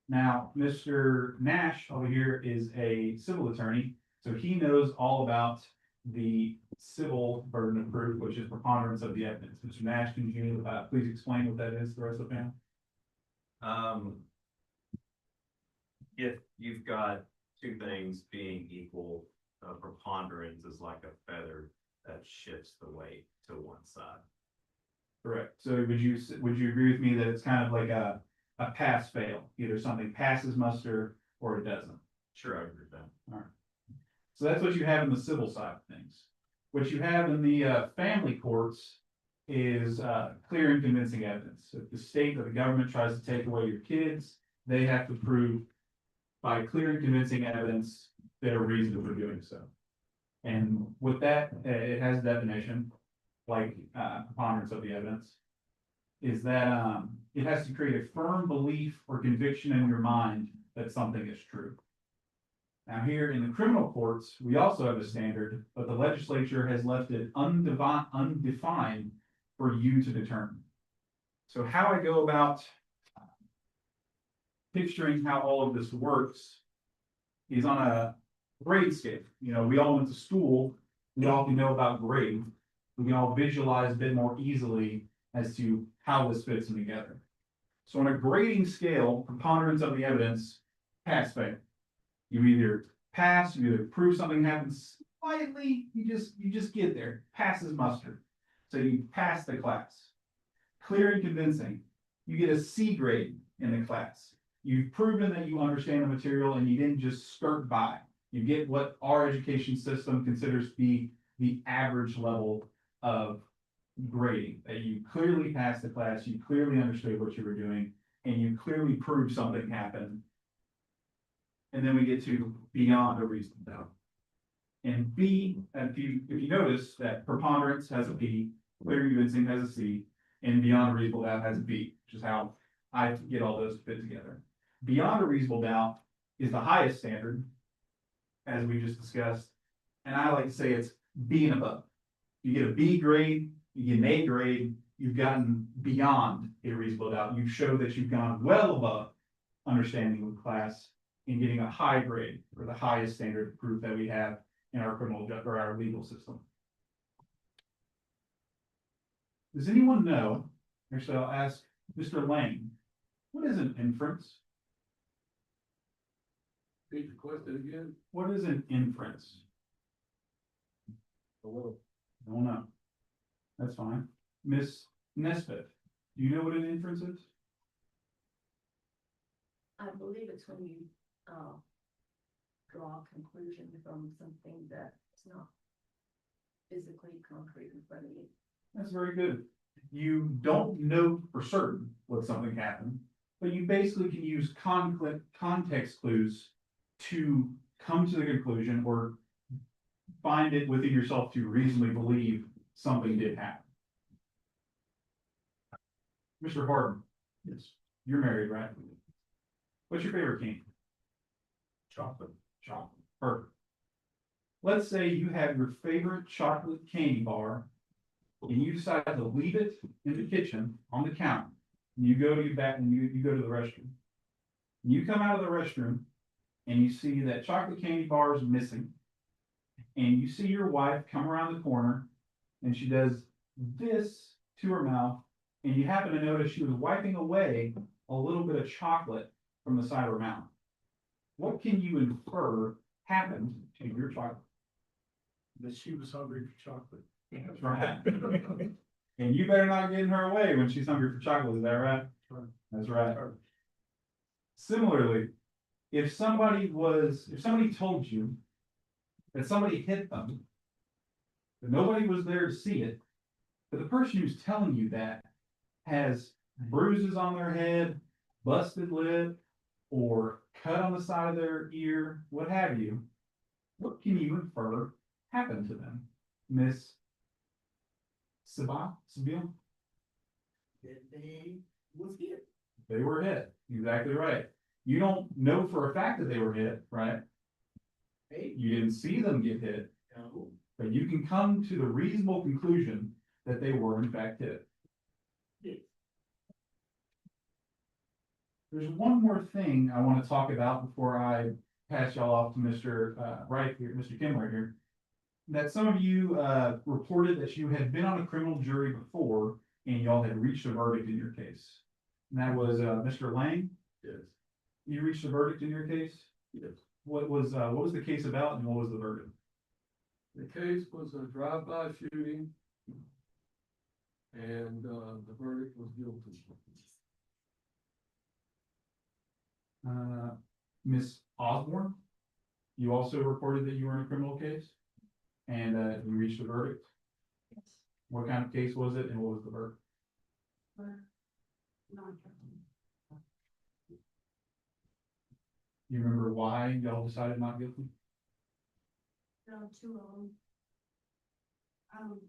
[SPEAKER 3] Now, Mr. Nash over here is a civil attorney, so he knows all about the civil burden of proof, which is preponderance of the evidence. Mr. Nash, can you please explain what that is to the rest of the panel?
[SPEAKER 5] If you've got two things being equal, preponderance is like a feather that shifts the weight to one side.
[SPEAKER 3] Correct. So would you agree with me that it's kind of like a pass fail? Either something passes muster or it doesn't.
[SPEAKER 5] Sure, I agree with that.
[SPEAKER 3] All right. So that's what you have in the civil side of things. What you have in the family courts is clear and convincing evidence. So if the state or the government tries to take away your kids, they have to prove by clear and convincing evidence their reason for doing so. And with that, it has a definition, like preponderance of the evidence, is that it has to create a firm belief or conviction in your mind that something is true. Now here in the criminal courts, we also have a standard, but the legislature has left it undefined for you to determine. So how I go about picturing how all of this works is on a grade scale. You know, we all went to school, we all can know about grade. We can all visualize a bit more easily as to how this fits in together. So on a grading scale, preponderance of the evidence, pass fail. You either pass, you either prove something happens slightly, you just get there, passes muster. So you pass the class. Clear and convincing, you get a C grade in the class. You've proven that you understand the material and you didn't just skirt by. You get what our education system considers to be the average level of grading, that you clearly passed the class, you clearly understood what you were doing, and you clearly proved something happened. And then we get to beyond a reasonable doubt. And B, if you notice that preponderance has a B, clear and convincing has a C, and beyond a reasonable doubt has a B, which is how I get all those to fit together. Beyond a reasonable doubt is the highest standard, as we just discussed, and I like to say it's B and above. You get a B grade, you get an A grade, you've gotten beyond a reasonable doubt. You've showed that you've gone well above understanding of the class and getting a high grade, or the highest standard of proof that we have in our criminal or our legal system. Does anyone know, actually I'll ask Mr. Lane, what is an inference?
[SPEAKER 6] Repeat the question again.
[SPEAKER 3] What is an inference? Don't know. That's fine. Miss Nesbitt, do you know what an inference is?
[SPEAKER 2] I believe it's when you, draw a conclusion from something that's not physically concrete in front of you.
[SPEAKER 3] That's very good. You don't know for certain what something happened, but you basically can use context clues to come to the conclusion or find it within yourself to reasonably believe something did happen. Mr. Harden. Yes. You're married, right? What's your favorite candy? Chocolate. Chocolate. Perfect. Let's say you have your favorite chocolate candy bar and you decide to leave it in the kitchen on the counter. And you go to your back and you go to the restroom. And you come out of the restroom and you see that chocolate candy bar is missing. And you see your wife come around the corner and she does this to her mouth. And you happen to notice she was wiping away a little bit of chocolate from the side of her mouth. What can you infer happened to your chocolate?
[SPEAKER 6] That she was hungry for chocolate.
[SPEAKER 3] That's right. And you better not get in her way when she's hungry for chocolate, is that right? That's right. Similarly, if somebody told you that somebody hit them, but nobody was there to see it, But the person who's telling you that has bruises on their head, busted lip, or cut on the side of their ear, what have you, what can you infer happened to them? Miss Sabine?
[SPEAKER 7] That they was hit.
[SPEAKER 3] They were hit, exactly right. You don't know for a fact that they were hit, right?
[SPEAKER 7] Hey,
[SPEAKER 3] You didn't see them get hit,
[SPEAKER 7] no,
[SPEAKER 3] but you can come to the reasonable conclusion that they were in fact hit.
[SPEAKER 7] yes.
[SPEAKER 3] There's one more thing I want to talk about before I pass y'all off to Mr. Wright here, Mr. Kim right here. That some of you reported that you had been on a criminal jury before and y'all had reached a verdict in your case. And that was Mr. Lang.
[SPEAKER 6] Yes.
[SPEAKER 3] You reached a verdict in your case?
[SPEAKER 6] Yes.
[SPEAKER 3] What was the case about and what was the verdict?
[SPEAKER 6] The case was a drive-by shooting. And, the verdict was guilty.
[SPEAKER 3] Miss Osborne, you also reported that you were in a criminal case and you reached a verdict.
[SPEAKER 2] Yes.
[SPEAKER 3] What kind of case was it and what was the verdict?
[SPEAKER 2] For non-guilty.
[SPEAKER 3] You remember why y'all decided not guilty?
[SPEAKER 2] No, two of them.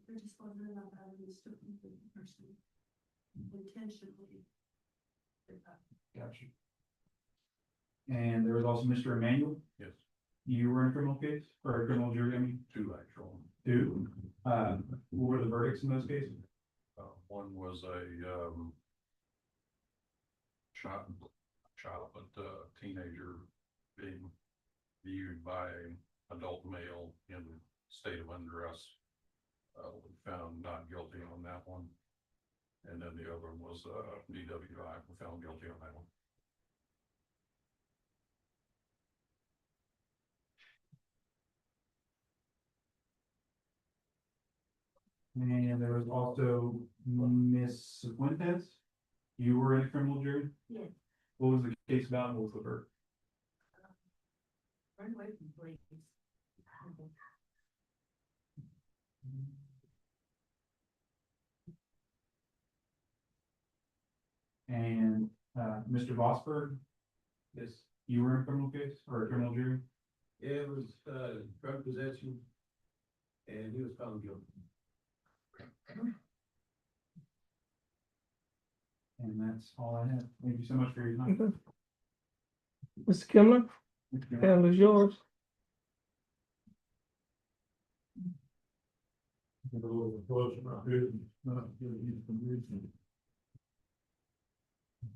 [SPEAKER 2] There just wasn't enough evidence to convict the person intentionally.
[SPEAKER 3] Gotcha. And there was also Mr. Emmanuel.
[SPEAKER 6] Yes.
[SPEAKER 3] You were in a criminal case or a criminal jury, I mean,
[SPEAKER 6] Two actual.
[SPEAKER 3] two. What were the verdicts in those cases?
[SPEAKER 6] One was a, child, but teenager being viewed by an adult male in state of undress. We found not guilty on that one. And then the other one was, DWI, we found guilty on that one.
[SPEAKER 3] And there was also Miss Fuentes. You were in a criminal jury?
[SPEAKER 2] Yes.
[SPEAKER 3] What was the case about and what was the verdict?
[SPEAKER 2] Run away from police.
[SPEAKER 3] And Mr. Vosberg,
[SPEAKER 6] Yes.
[SPEAKER 3] you were in a criminal case or a criminal jury?
[SPEAKER 6] It was, drug possession. And he was found guilty.
[SPEAKER 3] And that's all I have. Thank you so much for your time.
[SPEAKER 1] Okay. Mr. Kimler, panel is yours.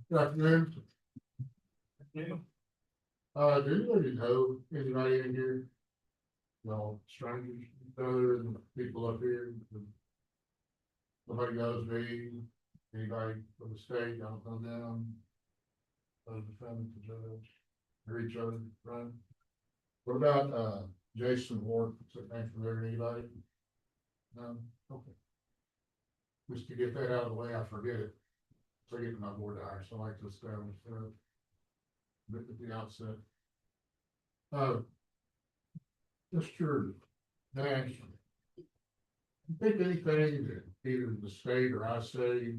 [SPEAKER 8] Good afternoon. Do anybody know anybody in here? No, strangers, other than people up here? Nobody knows me, anybody from the state, don't know them. Other defendants, the judge, or each other, right? What about, Jason Ward, is that name familiar to anybody? No, okay. Just to get that out of the way, I forget it. So I get my board higher, so I like to establish that. At the outset. Mr. Nash. You think anything that either the state or I say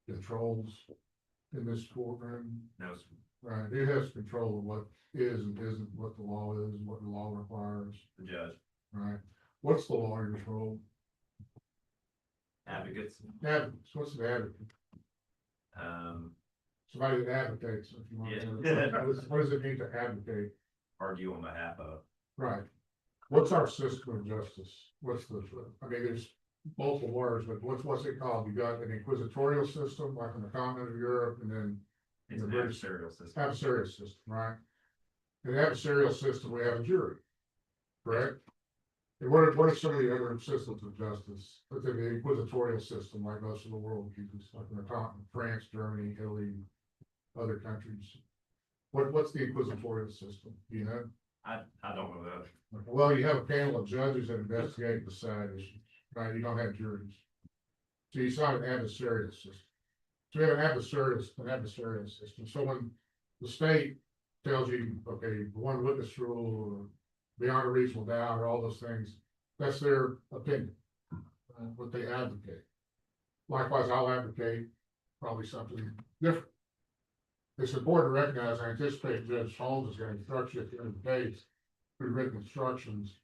[SPEAKER 8] controls in this courtroom?
[SPEAKER 5] No, sir.
[SPEAKER 8] Right, it has control of what is and isn't, what the law is, what the law requires,
[SPEAKER 5] The judge,
[SPEAKER 8] right? What's the lawyer's role?
[SPEAKER 5] advocates,
[SPEAKER 8] Advocates, what's an advocate? Somebody that advocates, if you want to.
[SPEAKER 5] Yeah.
[SPEAKER 8] What does it mean to advocate?
[SPEAKER 5] argue on behalf of.
[SPEAKER 8] Right. What's our system of justice? What's the, I mean, there's multiple words, but what's it called? You got an inquisitorial system, like in the continent of Europe, and then
[SPEAKER 5] It's
[SPEAKER 8] the
[SPEAKER 5] an
[SPEAKER 8] British
[SPEAKER 5] adversarial system.
[SPEAKER 8] adversarial system, right? In the adversarial system, we have a jury, correct? And what are some of the other systems of justice within the inquisitorial system, like most of the world uses, like in the continent, France, Germany, Italy, other countries? What's the inquisitorial system, do you know?
[SPEAKER 5] I don't know that.
[SPEAKER 8] Well, you have a panel of judges that investigate and decide issues, right? You don't have juries. So it's not an adversarial system. So we have an adversarial system. So when the state tells you, okay, one witness rule or beyond a reasonable doubt or all those things, that's their opinion, what they advocate. Likewise, I'll advocate probably something different. It's important to recognize, I anticipate Judge Holmes is gonna instruct you at the end of the case, through written instructions,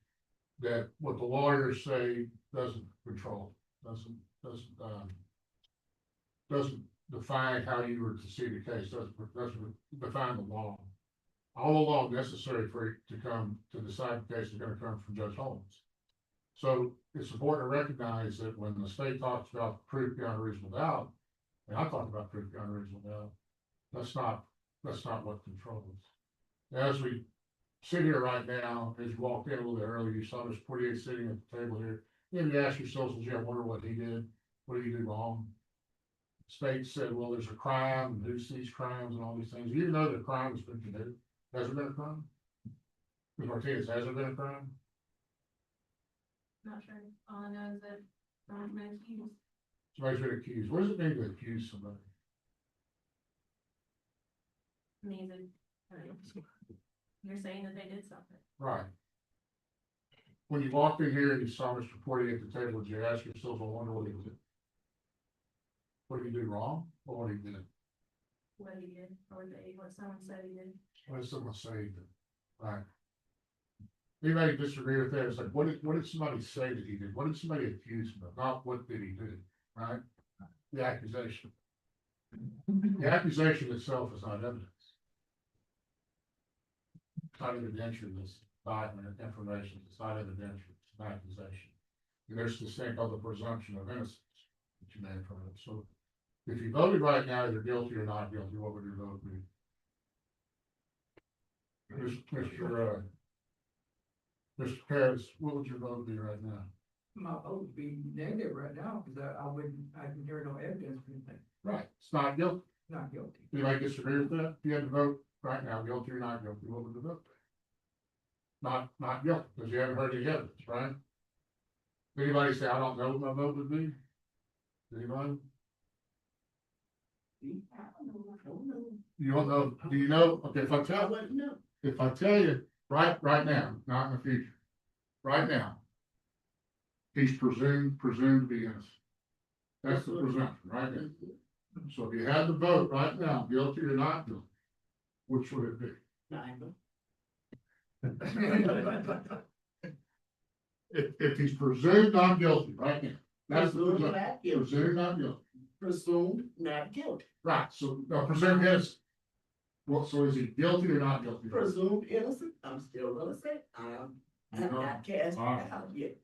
[SPEAKER 8] that what the lawyers say doesn't control, doesn't define how you were to see the case, doesn't define the law. All the law necessary for it to come to decide the case is gonna come from Judge Holmes. So it's important to recognize that when the state talks about proof beyond a reasonable doubt, and I talk about proof beyond a reasonable doubt, that's not what controls. As we sit here right now, as you walked in a little bit earlier, you saw Mr. Portier sitting at the table here. Maybe you ask yourselves, well, gee, I wonder what he did. What did he do wrong? State said, well, there's a crime, and who sees crimes and all these things. You know that crime has been committed. Has there been a crime? Ms. Martinez, has there been a crime?
[SPEAKER 2] Not sure, all I know is that someone's been accused.
[SPEAKER 8] Somebody's been accused. What does it mean to accuse somebody?
[SPEAKER 2] Means that, you're saying that they did something.
[SPEAKER 8] Right. When you walked in here and you saw Mr. Portier at the table, did you ask yourself, I wonder what he did? What did he do wrong, or what he did?
[SPEAKER 2] What he did, or what someone said he did.
[SPEAKER 8] What did someone say he did? Right. Anybody disagree with that? It's like, what did somebody say that he did? What did somebody accuse him of? Not what did he do, right? The accusation. The accusation itself is not evidence. It's not evidentiary, it's document information, it's not evidentiary, it's an accusation. And there's this thing called the presumption of innocence that you may have heard of. So if you voted right now, you're guilty or not guilty, what would your vote be? Mr. Perez, what would your vote be right now?
[SPEAKER 7] My vote would be negative right now, because I can hear no evidence for anything,
[SPEAKER 8] Right, it's not guilty.
[SPEAKER 7] not guilty.
[SPEAKER 8] Anybody disagree with that? If you had to vote right now, guilty or not guilty, what would the vote be? Not guilty, because you haven't heard the evidence, right? Anybody say, I don't know what my vote would be? Anybody?
[SPEAKER 7] I don't know.
[SPEAKER 8] You don't know, do you know? Okay,
[SPEAKER 7] I wouldn't know.
[SPEAKER 8] if I tell you, right now, not in the future, right now, he's presumed to be innocent. That's the presumption, right there. So if you had to vote right now, guilty or not guilty, which would it be? If he's presumed not guilty right now, that's the
[SPEAKER 7] Presumed
[SPEAKER 8] presumption.
[SPEAKER 7] not guilty.
[SPEAKER 8] Presumed not guilty,
[SPEAKER 7] Presumed not guilty.
[SPEAKER 8] right, so, presumed innocent. Well, so is he guilty or not guilty?
[SPEAKER 7] Presumed innocent, I'm still gonna say, I'm not cast
[SPEAKER 8] Alright.
[SPEAKER 7] out yet.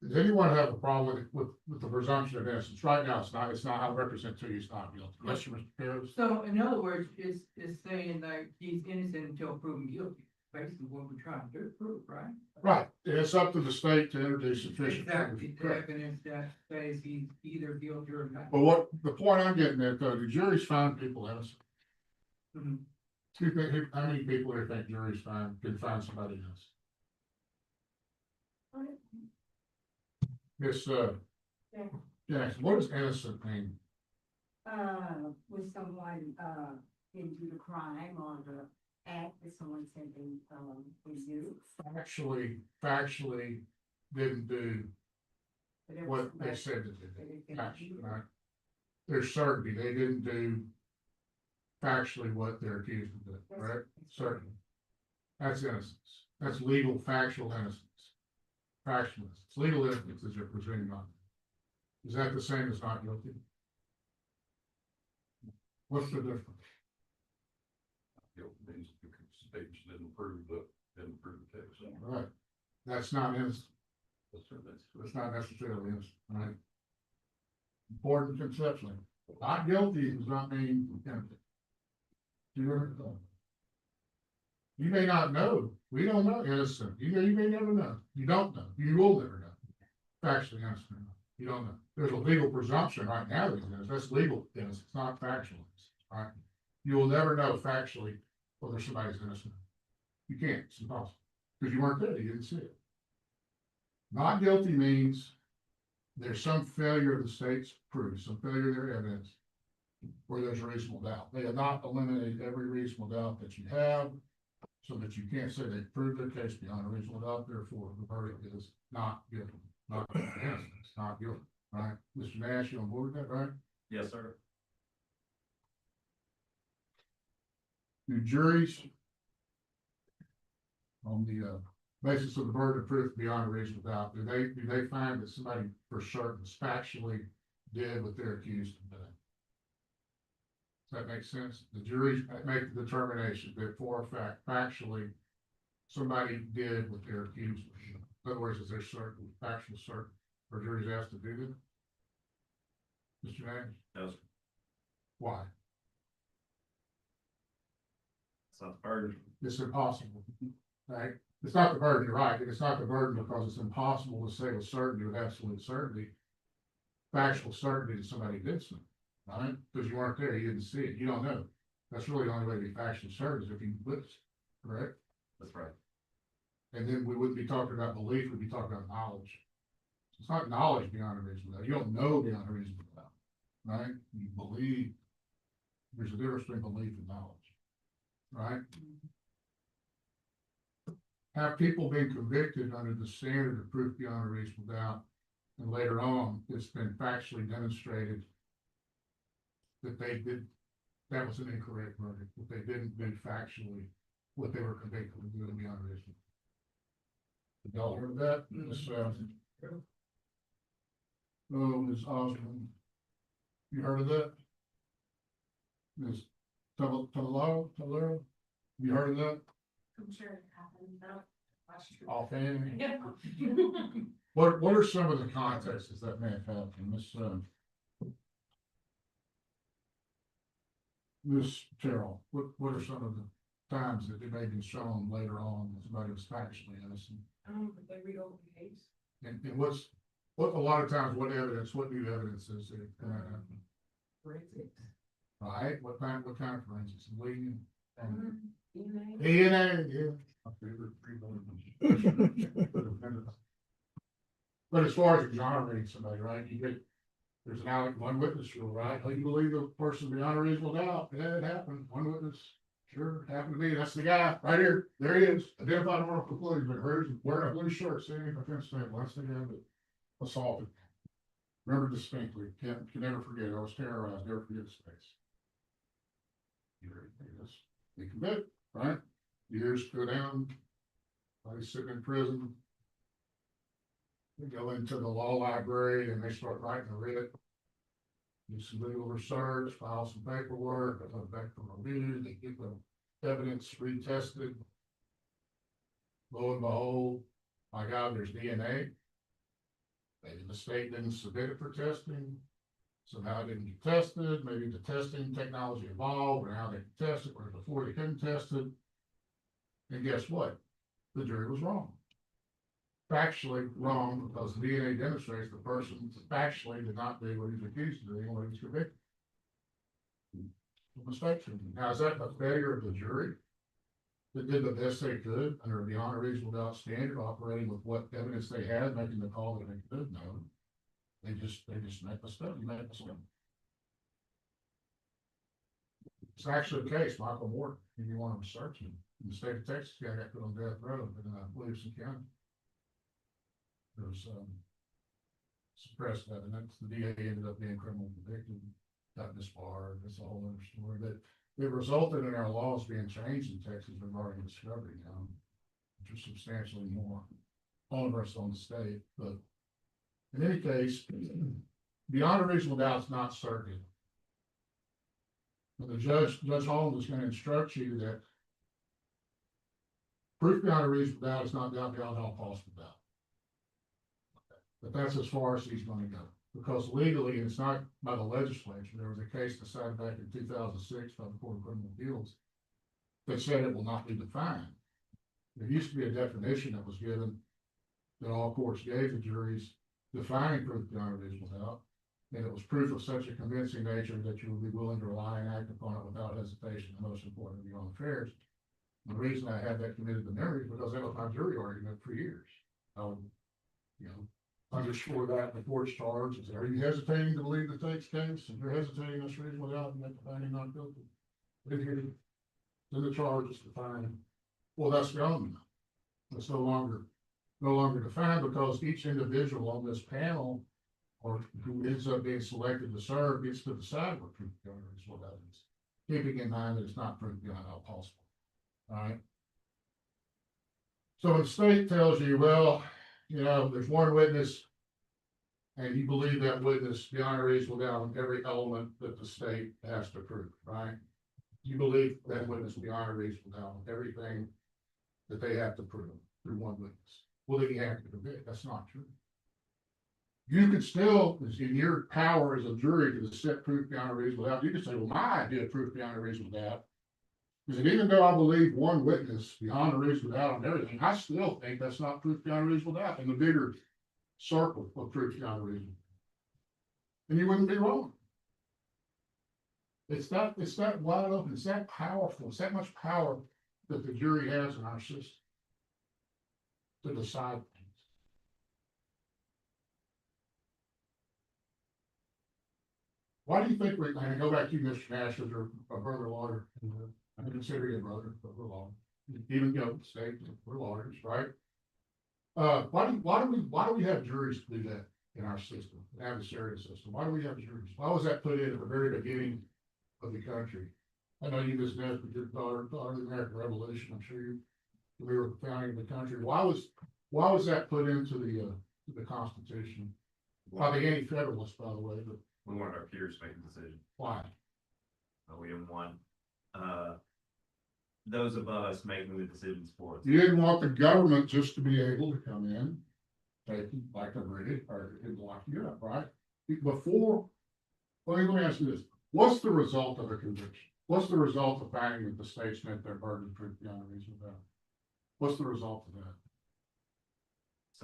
[SPEAKER 8] Does anyone have a problem with the presumption of innocence? Right now, it's not, I'll represent to you, it's not guilty. Yes, Mr. Perez?
[SPEAKER 9] So in other words, it's saying like he's innocent until proven guilty, basically what we're trying to do, prove, right?
[SPEAKER 8] Right, it's up to the state to introduce sufficient.
[SPEAKER 9] Exactly, the
[SPEAKER 8] Correct.
[SPEAKER 9] evidence that says he's either guilty or not.
[SPEAKER 8] But what, the point I'm getting at though, the juries find people innocent.
[SPEAKER 9] Mhm.
[SPEAKER 8] Do you think, how many people do you think juries can find somebody innocent? Miss,
[SPEAKER 2] Yeah.
[SPEAKER 8] Jackson, what does innocent mean?
[SPEAKER 10] With someone, didn't do the crime or the act that someone said they do.
[SPEAKER 8] Factually didn't do what they said that they did. Actually, right? There's certainty, they didn't do factually what they're accused of doing, right? Certainly. That's innocence. That's legal factual innocence. Factual innocence. Legal innocence is you're presuming not. Is that the same as not guilty? What's the difference?
[SPEAKER 11] Guilt means the state didn't prove the case.
[SPEAKER 8] Right. That's not innocent.
[SPEAKER 11] That's
[SPEAKER 8] It's not necessarily innocent, right? Important conceptually. Not guilty does not mean innocent. Do you understand? You may not know. We don't know innocent. You may never know. You don't know. You will never know. Factually innocent or not. You don't know. There's a legal presumption right now that he's innocent. That's legal innocence, not factual innocence, right? You will never know factually whether somebody's innocent. You can't. It's impossible. Because you weren't there. You didn't see it. Not guilty means there's some failure of the state's proof, some failure of their evidence where there's a reasonable doubt. They have not eliminated every reasonable doubt that you have. So that you can't say they proved their case beyond a reasonable doubt, therefore the verdict is not guilty, not innocent, it's not guilty, right? Mr. Nash, you on board with that, right?
[SPEAKER 5] Yes, sir.
[SPEAKER 8] Do juries on the basis of the burden of proof beyond a reasonable doubt, do they find that somebody for certain factually did what they're accused of doing? Does that make sense? The jury make the determination that for a fact, factually, somebody did what they're accused of. In other words, is there certain, factual certain, or juries asked to do that? Mr. Nash?
[SPEAKER 5] No, sir.
[SPEAKER 8] Why?
[SPEAKER 5] It's not the burden.
[SPEAKER 8] It's impossible, right? It's not the burden, you're right, it's not the burden because it's impossible to say with certainty, with absolute certainty, factual certainty that somebody did something, right? Because you weren't there, you didn't see it, you don't know. That's really the only way to be factually certain is if you witnessed, correct?
[SPEAKER 5] That's right.
[SPEAKER 8] And then we wouldn't be talking about belief, we'd be talking about knowledge. It's not knowledge beyond a reasonable doubt, you don't know beyond a reasonable doubt, right? You believe, there's a difference between belief and knowledge, right? Have people been convicted under the standard of proof beyond a reasonable doubt, and later on, it's been factually demonstrated that they did, that was an incorrect verdict, that they didn't do factually what they were convicted of doing beyond a reasonable. Did y'all heard of that? Ms. Ms. Osmond, you heard of that? Ms. Taylor, you heard of that?
[SPEAKER 2] I'm sure it happened, no, that's true.
[SPEAKER 8] Offhand?
[SPEAKER 2] Yeah.
[SPEAKER 8] What are some of the contexts that may have happened, Ms. Terrell, what are some of the times that it may be shown later on that somebody was factually innocent?
[SPEAKER 4] But they read over the case.
[SPEAKER 8] And what a lot of times, what new evidence is it?
[SPEAKER 4] Forensics.
[SPEAKER 8] Right, what kind of forensics, leading?
[SPEAKER 4] DNA.
[SPEAKER 8] DNA, yeah. My favorite But as far as exonerating somebody, right, there's one witness rule, right? Oh, you believe the person beyond a reasonable doubt? Yeah, it happened. One witness, sure, happened to me. That's the guy right here. There he is. Identified moral conclusion, but wearing a blue shirt, sitting in a fence stand. That's the guy that assaulted. Remember distinctly, can never forget. I was terrorized, never forget his face. They commit, right? Years go down. He's sitting in prison. They go into the law library and they start writing a writ. Do some legal research, file some paperwork, I look back from review, they get the evidence retested. Lo and behold, my God, there's DNA. Maybe the state didn't submit it for testing. Somehow it didn't get tested, maybe the testing technology evolved, or now they can test it, whereas before they couldn't test it. And guess what? The jury was wrong. Factually wrong, because the DNA demonstrates the person factually did not do what he was accused of doing when he was convicted. Mistake. Now, is that a failure of the jury that did the best they could under a beyond a reasonable doubt standard, operating with what evidence they had, making the call that they could? No. They just made a mistake. It's actually the case, Michael Morton, if you want to research him, in the state of Texas, got put on death row in Williamson County. There was suppressed evidence. The DA ended up being criminally convicted, got disbarred. That's a whole other story. But it resulted in our laws being changed in Texas regarding discovery now, which is substantially more onerous on the state. But in any case, beyond a reasonable doubt is not certain. But the Judge Holmes is going to instruct you that proof beyond a reasonable doubt is not doubt beyond all possible doubt. But that's as far as he's going to go. Because legally, and it's not by the legislature, there was a case decided back in 2006 by the Court of Criminal Appeals that said it will not be defined. There used to be a definition that was given that all courts gave the juries defining proof beyond a reasonable doubt. And it was proof of such a convincing nature that you would be willing to rely and act upon it without hesitation, and most importantly, your own affairs. The reason I had that committed to memory is because that was my jury argument for years. I would, underscore that in the court's charge. Is, are you hesitating to believe the state's case? If you're hesitating, that's reasonable doubt, and make the finding not guilty. Then the charge is defined Well, that's gone. It's no longer defined because each individual on this panel or who ends up being selected to serve gets to decide what proof beyond a reasonable doubt is. Keeping in mind that it's not proof beyond all possible. All right. So when the state tells you, well, you know, there's one witness. And you believe that witness beyond a reasonable doubt on every element that the state has to prove, right? You believe that witness beyond a reasonable doubt on everything that they have to prove through one witness. Well, then you have to convict. That's not true. You could still, in your power as a jury to set proof beyond a reasonable doubt, you could say, well, my idea of proof beyond a reasonable doubt is that even though I believe one witness beyond a reasonable doubt on everything, I still think that's not proof beyond a reasonable doubt in the bigger circle of proof beyond a reasonable. And you wouldn't be wrong. It's that wide open, it's that powerful, it's that much power that the jury has in our system to decide things. Why do you think and I go back to you, Mr. Nash, as your brother lawyer, I consider you a brother, but we're lawyer. Even, you know, state, we're lawyers, right? Why do we have juries do that in our system, the adversarial system? Why do we have juries? Why was that put in at the very beginning of the country? I know you just asked with your daughter of the American Revolution. I'm sure you familiar with the founding of the country. Why was that put into the Constitution? By the anti-federalists, by the way, but
[SPEAKER 5] We wanted our peers to make a decision.
[SPEAKER 8] why?
[SPEAKER 5] We didn't want, those above us making the decisions for us.
[SPEAKER 8] You didn't want the government just to be able to come in, take like the British, or lock you up, right? Before, let me ask you this. What's the result of a conviction? What's the result of finding that the states met their burden of proof beyond a reasonable doubt? What's the result of that?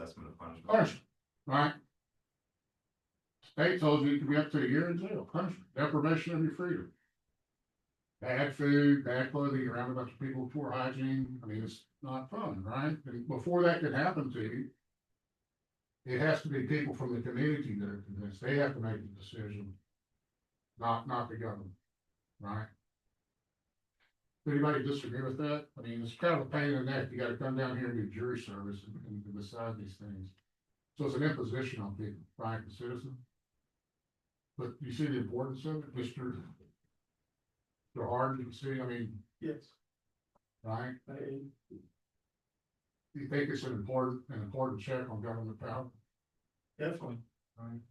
[SPEAKER 5] Assessment of punishment.
[SPEAKER 8] Punishment, right? State told you it could be up to a year in jail, punishment, deprivation of your freedom. Bad food, bad clothing, you're around a bunch of people with poor hygiene. I mean, it's not fun, right? And before that can happen to you, it has to be people from the community that are convinced. They have to make the decision, not the government, right? Does anybody disagree with that? I mean, it's kind of a pain in the neck. You gotta come down here and do jury service and decide these things. So it's an imposition on people, right, the citizen. But you see the importance of it, Mr. Hard, you can see, I mean,
[SPEAKER 1] Yes.
[SPEAKER 8] right? You think it's an important check on government power?
[SPEAKER 1] Definitely.
[SPEAKER 8] Right.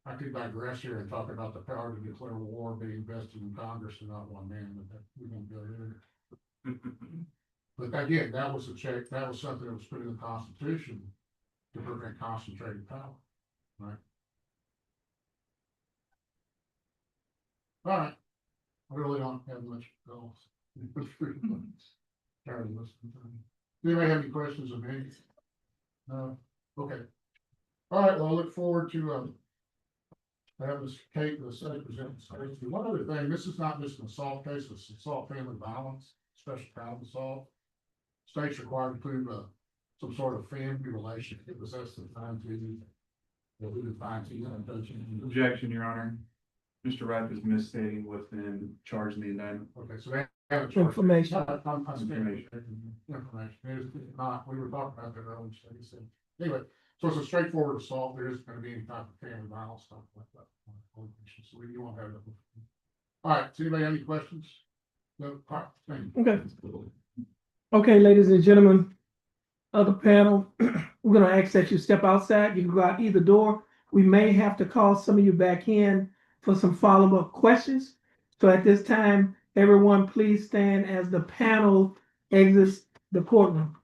[SPEAKER 8] I could digress here and talk about the power to declare war being vested in Congress and not one man, but we don't go there. But again, that was a check, that was something that was put in the Constitution to prevent concentrated power, right? All right, I really don't have much else. Tired of listening to me. Do anybody have any questions of me? No, okay. All right, well, I look forward to, having this Kate, the study present. One other thing, this is not just an assault case, it's assault family violence, special kind of assault. State's required to prove, some sort of family relationship, because that's the time to, that we define to,
[SPEAKER 3] Objection, Your Honor. Mr. Ripe is misstating what's been charged in the indictment.
[SPEAKER 8] Okay, so that.
[SPEAKER 1] Information.
[SPEAKER 8] Information. It's not, we were talking about that earlier, so anyway, so it's a straightforward assault, there isn't gonna be any type of family violence, stuff like that. So you won't have that. All right, does anybody have any questions? No, all right, thank you.
[SPEAKER 1] Okay. Okay, ladies and gentlemen of the panel, we're gonna ask that you step outside. You can go out either door. We may have to call some of you back in for some follow-up questions. So at this time, everyone, please stand as the panel exits the courtroom.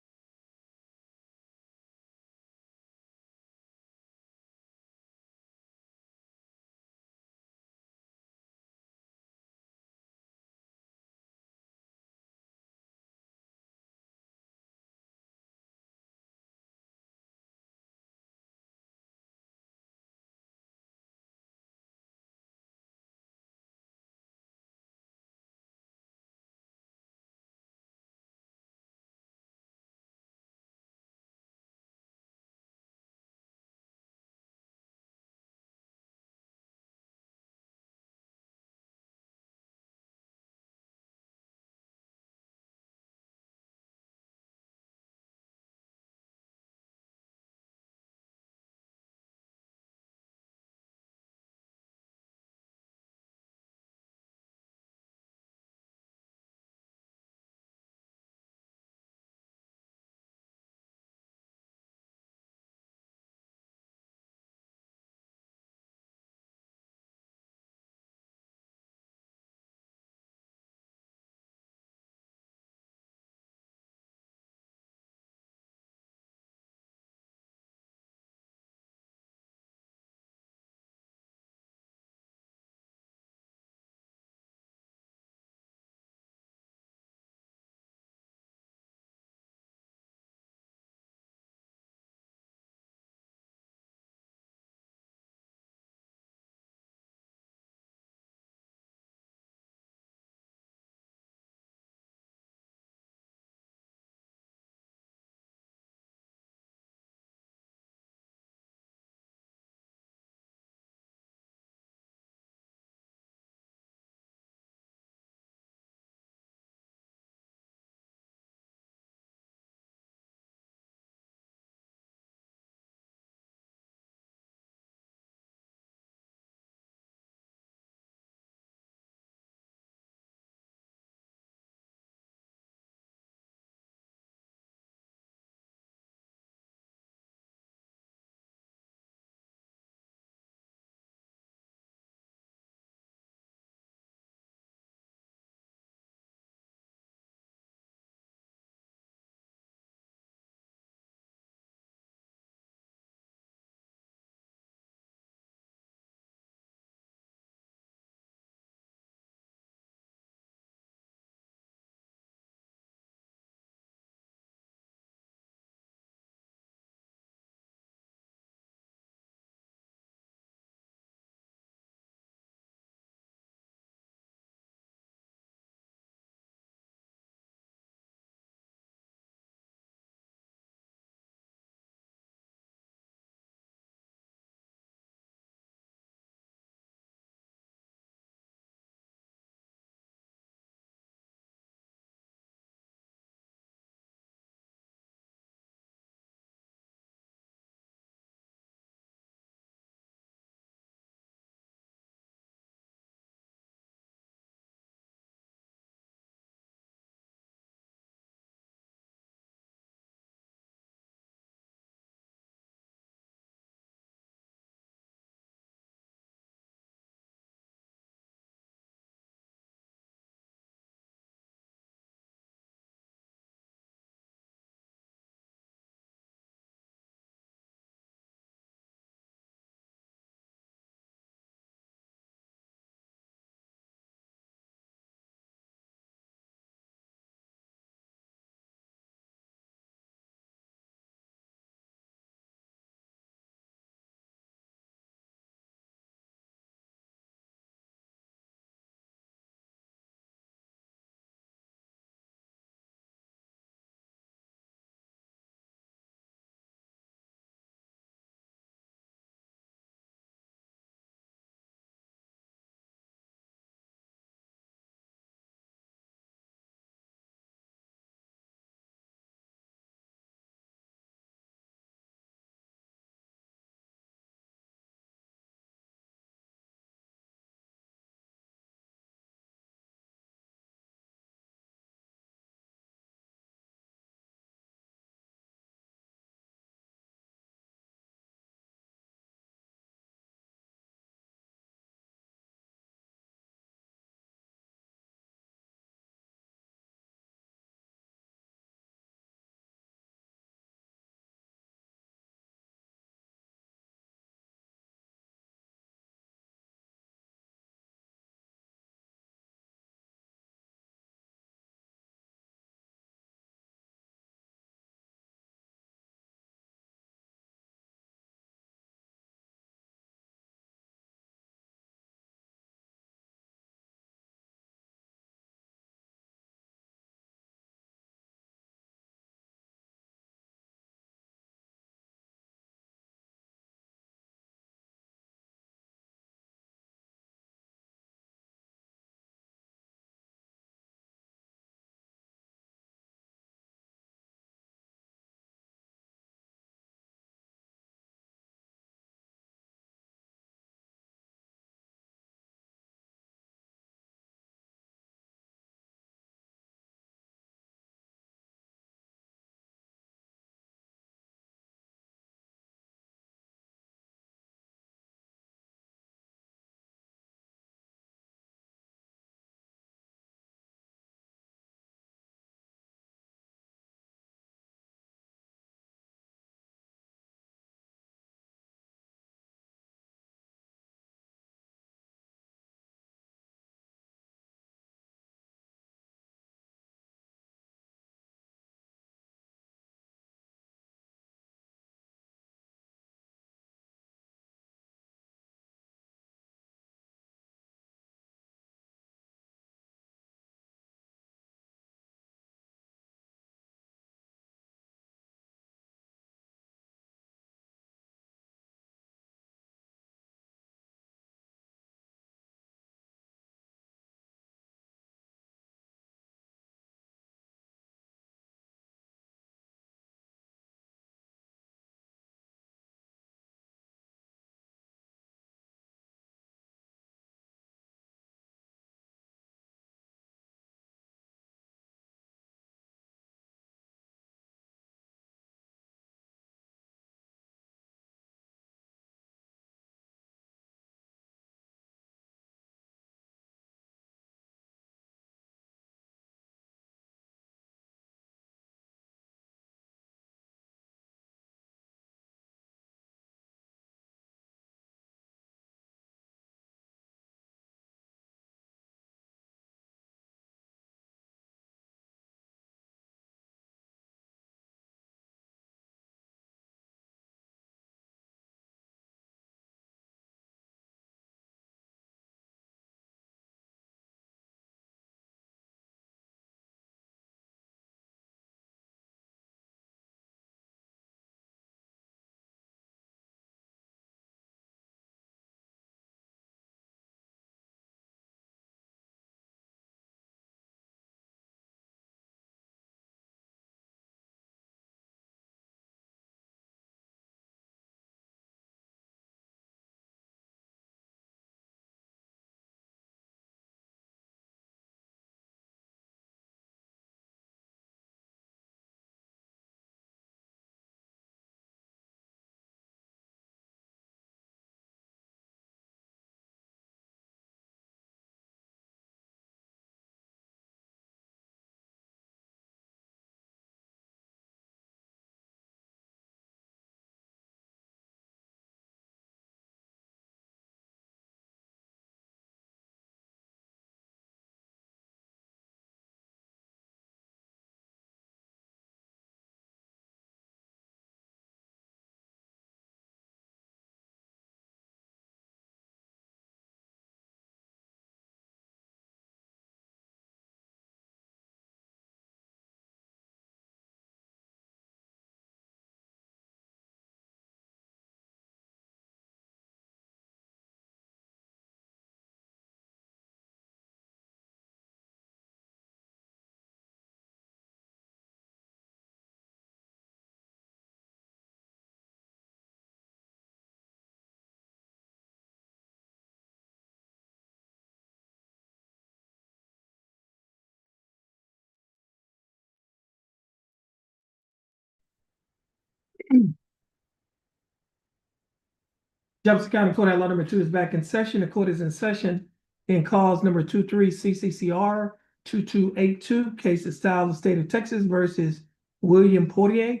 [SPEAKER 1] Jefferson County Court at Law number 2 is back in session. The court is in session in cause number 23 CCCR 2282, case of style of state of Texas versus William Portier.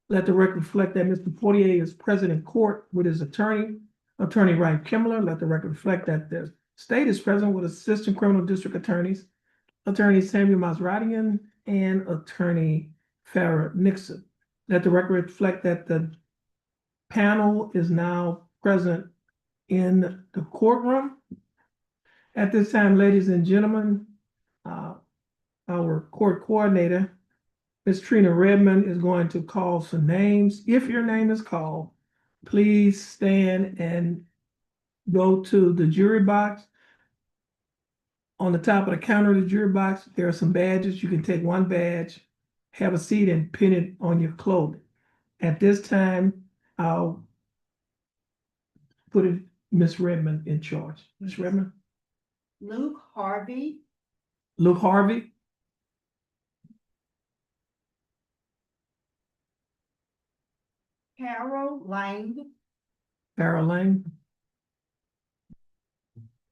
[SPEAKER 1] Let the record reflect that Mr. Portier is present in court with his attorney, Attorney Ryan Kimmler. Let the record reflect that the state is present with Assistant Criminal District Attorneys, Attorney Samuel Masradian, and Attorney Farrah Nixon. Let the record reflect that the panel is now present in the courtroom. At this time, ladies and gentlemen, our court coordinator, Ms. Trina Redmond, is going to call some names. If your name is called, please stand and go to the jury box. On the top of the counter of the jury box, there are some badges. You can take one badge, have a seat, and pin it on your clothing. At this time, I'll put Ms. Redmond in charge. Ms. Redmond?
[SPEAKER 10] Luke Harvey,
[SPEAKER 1] Luke Harvey?
[SPEAKER 10] Carol Lang,
[SPEAKER 1] Farrah Lane?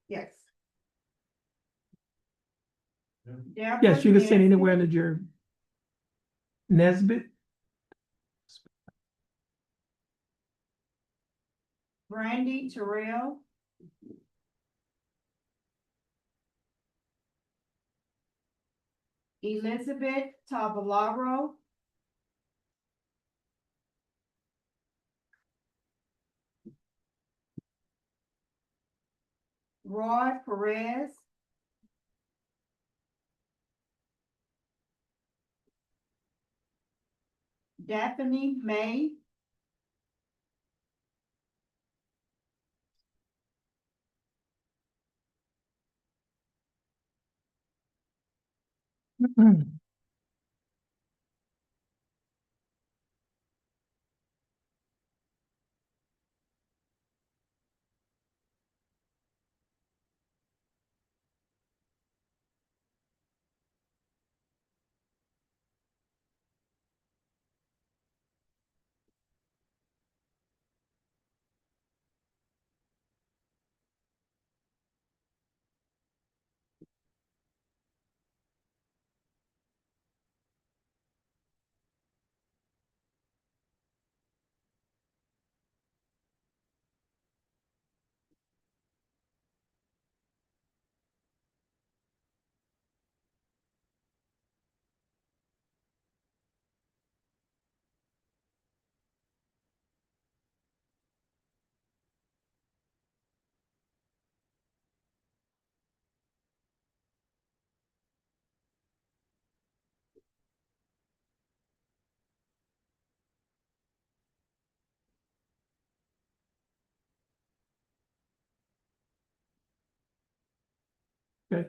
[SPEAKER 10] yes.
[SPEAKER 1] Yes, you can sit anywhere in the jury. Nesbitt?
[SPEAKER 10] Brandy Terrell, Elizabeth Tavalaro, Roy Perez, Daphne May,
[SPEAKER 1] Okay.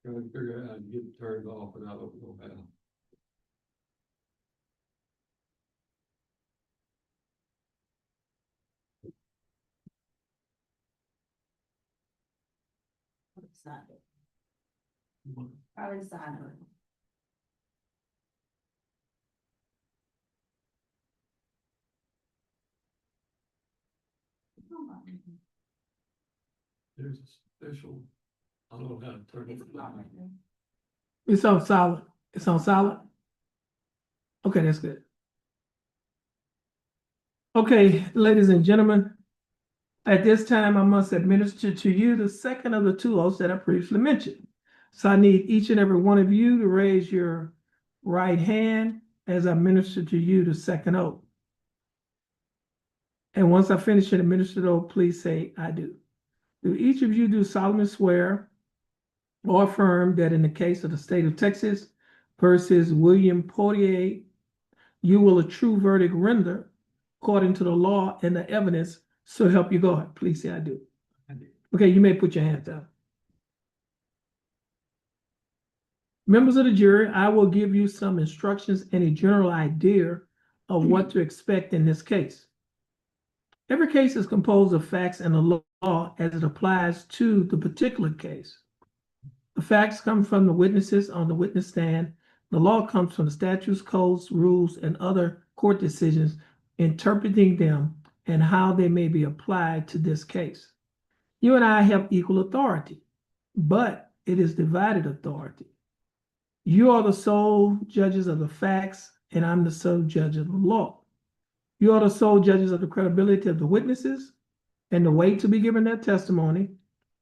[SPEAKER 6] Trying to figure out how to get it turned off and I don't know how.
[SPEAKER 10] Probably silent.
[SPEAKER 6] There's a special, I don't know how to turn it on.
[SPEAKER 1] It's on solid. It's on solid? Okay, that's good. Okay, ladies and gentlemen, at this time, I must administer to you the second of the two oaths that I previously mentioned. So I need each and every one of you to raise your right hand as I minister to you the second oath. And once I finish and administer the oath, please say, I do. Do each of you do solemnly swear or affirm that in the case of the state of Texas versus William Portier, you will a true verdict render according to the law and the evidence, so help you God? Please say I do.
[SPEAKER 6] I do.
[SPEAKER 1] Okay, you may put your hands down. Members of the jury, I will give you some instructions and a general idea of what to expect in this case. Every case is composed of facts and the law as it applies to the particular case. The facts come from the witnesses on the witness stand. The law comes from the statutes, codes, rules, and other court decisions interpreting them and how they may be applied to this case. You and I have equal authority, but it is divided authority. You are the sole judges of the facts, and I'm the sole judge of the law. You are the sole judges of the credibility of the witnesses and the weight to be given their testimony.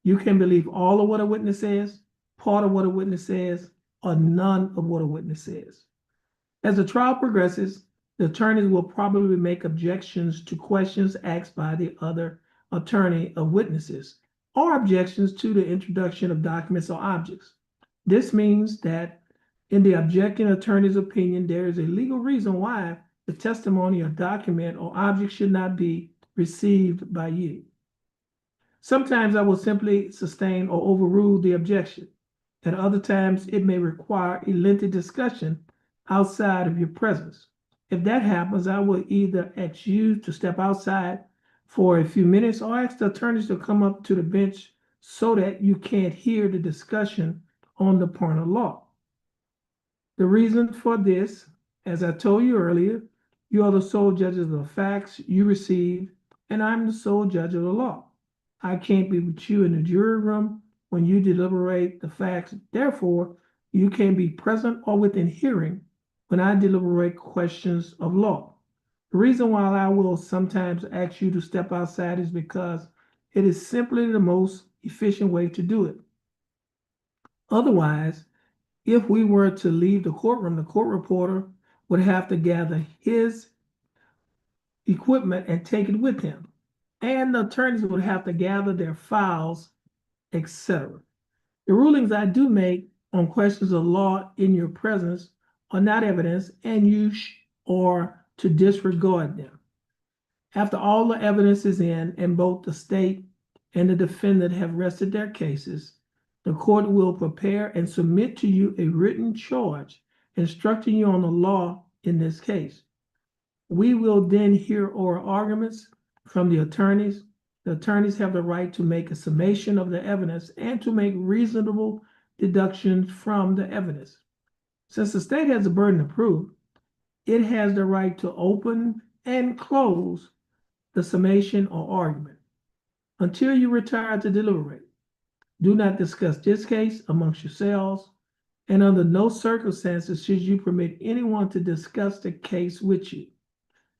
[SPEAKER 1] You can believe all of what a witness says, part of what a witness says, or none of what a witness says. As the trial progresses, the attorneys will probably make objections to questions asked by the other attorney of witnesses, or objections to the introduction of documents or objects. This means that in the objecting attorney's opinion, there is a legal reason why the testimony or document or object should not be received by you. Sometimes I will simply sustain or overrule the objection. At other times, it may require a lengthy discussion outside of your presence. If that happens, I will either ask you to step outside for a few minutes or ask the attorneys to come up to the bench so that you can't hear the discussion on the point of law. The reason for this, as I told you earlier, you are the sole judges of the facts you receive, and I'm the sole judge of the law. I can't be with you in the jury room when you deliberate the facts. Therefore, you can be present or within hearing when I deliberate questions of law. The reason why I will sometimes ask you to step outside is because it is simply the most efficient way to do it. Otherwise, if we were to leave the courtroom, the court reporter would have to gather his equipment and take it with him. And the attorneys would have to gather their files, etc. The rulings I do make on questions of law in your presence are not evidence, and you are to disregard them. After all the evidence is in and both the state and the defendant have rested their cases, the court will prepare and submit to you a written charge instructing you on the law in this case. We will then hear oral arguments from the attorneys. The attorneys have the right to make a summation of the evidence and to make reasonable deductions from the evidence. Since the state has the burden of proof, it has the right to open and close the summation or argument until you retire to deliberate. Do not discuss this case amongst yourselves, and under no circumstances should you permit anyone to discuss the case with you.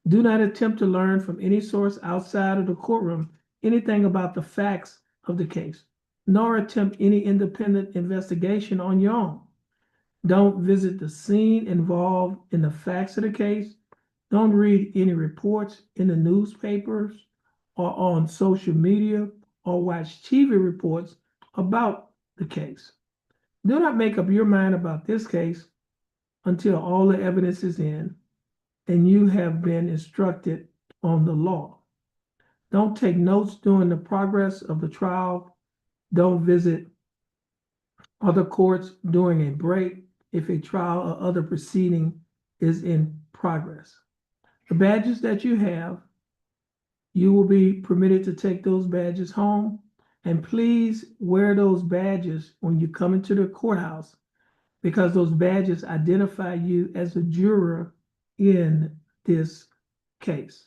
[SPEAKER 1] Do not attempt to learn from any source outside of the courtroom anything about the facts of the case, nor attempt any independent investigation on your own. Don't visit the scene involved in the facts of the case. Don't read any reports in the newspapers or on social media or watch TV reports about the case. Do not make up your mind about this case until all the evidence is in and you have been instructed on the law. Don't take notes during the progress of the trial. Don't visit other courts during a break if a trial or other proceeding is in progress. The badges that you have, you will be permitted to take those badges home, and please wear those badges when you come into the courthouse because those badges identify you as a juror in this case.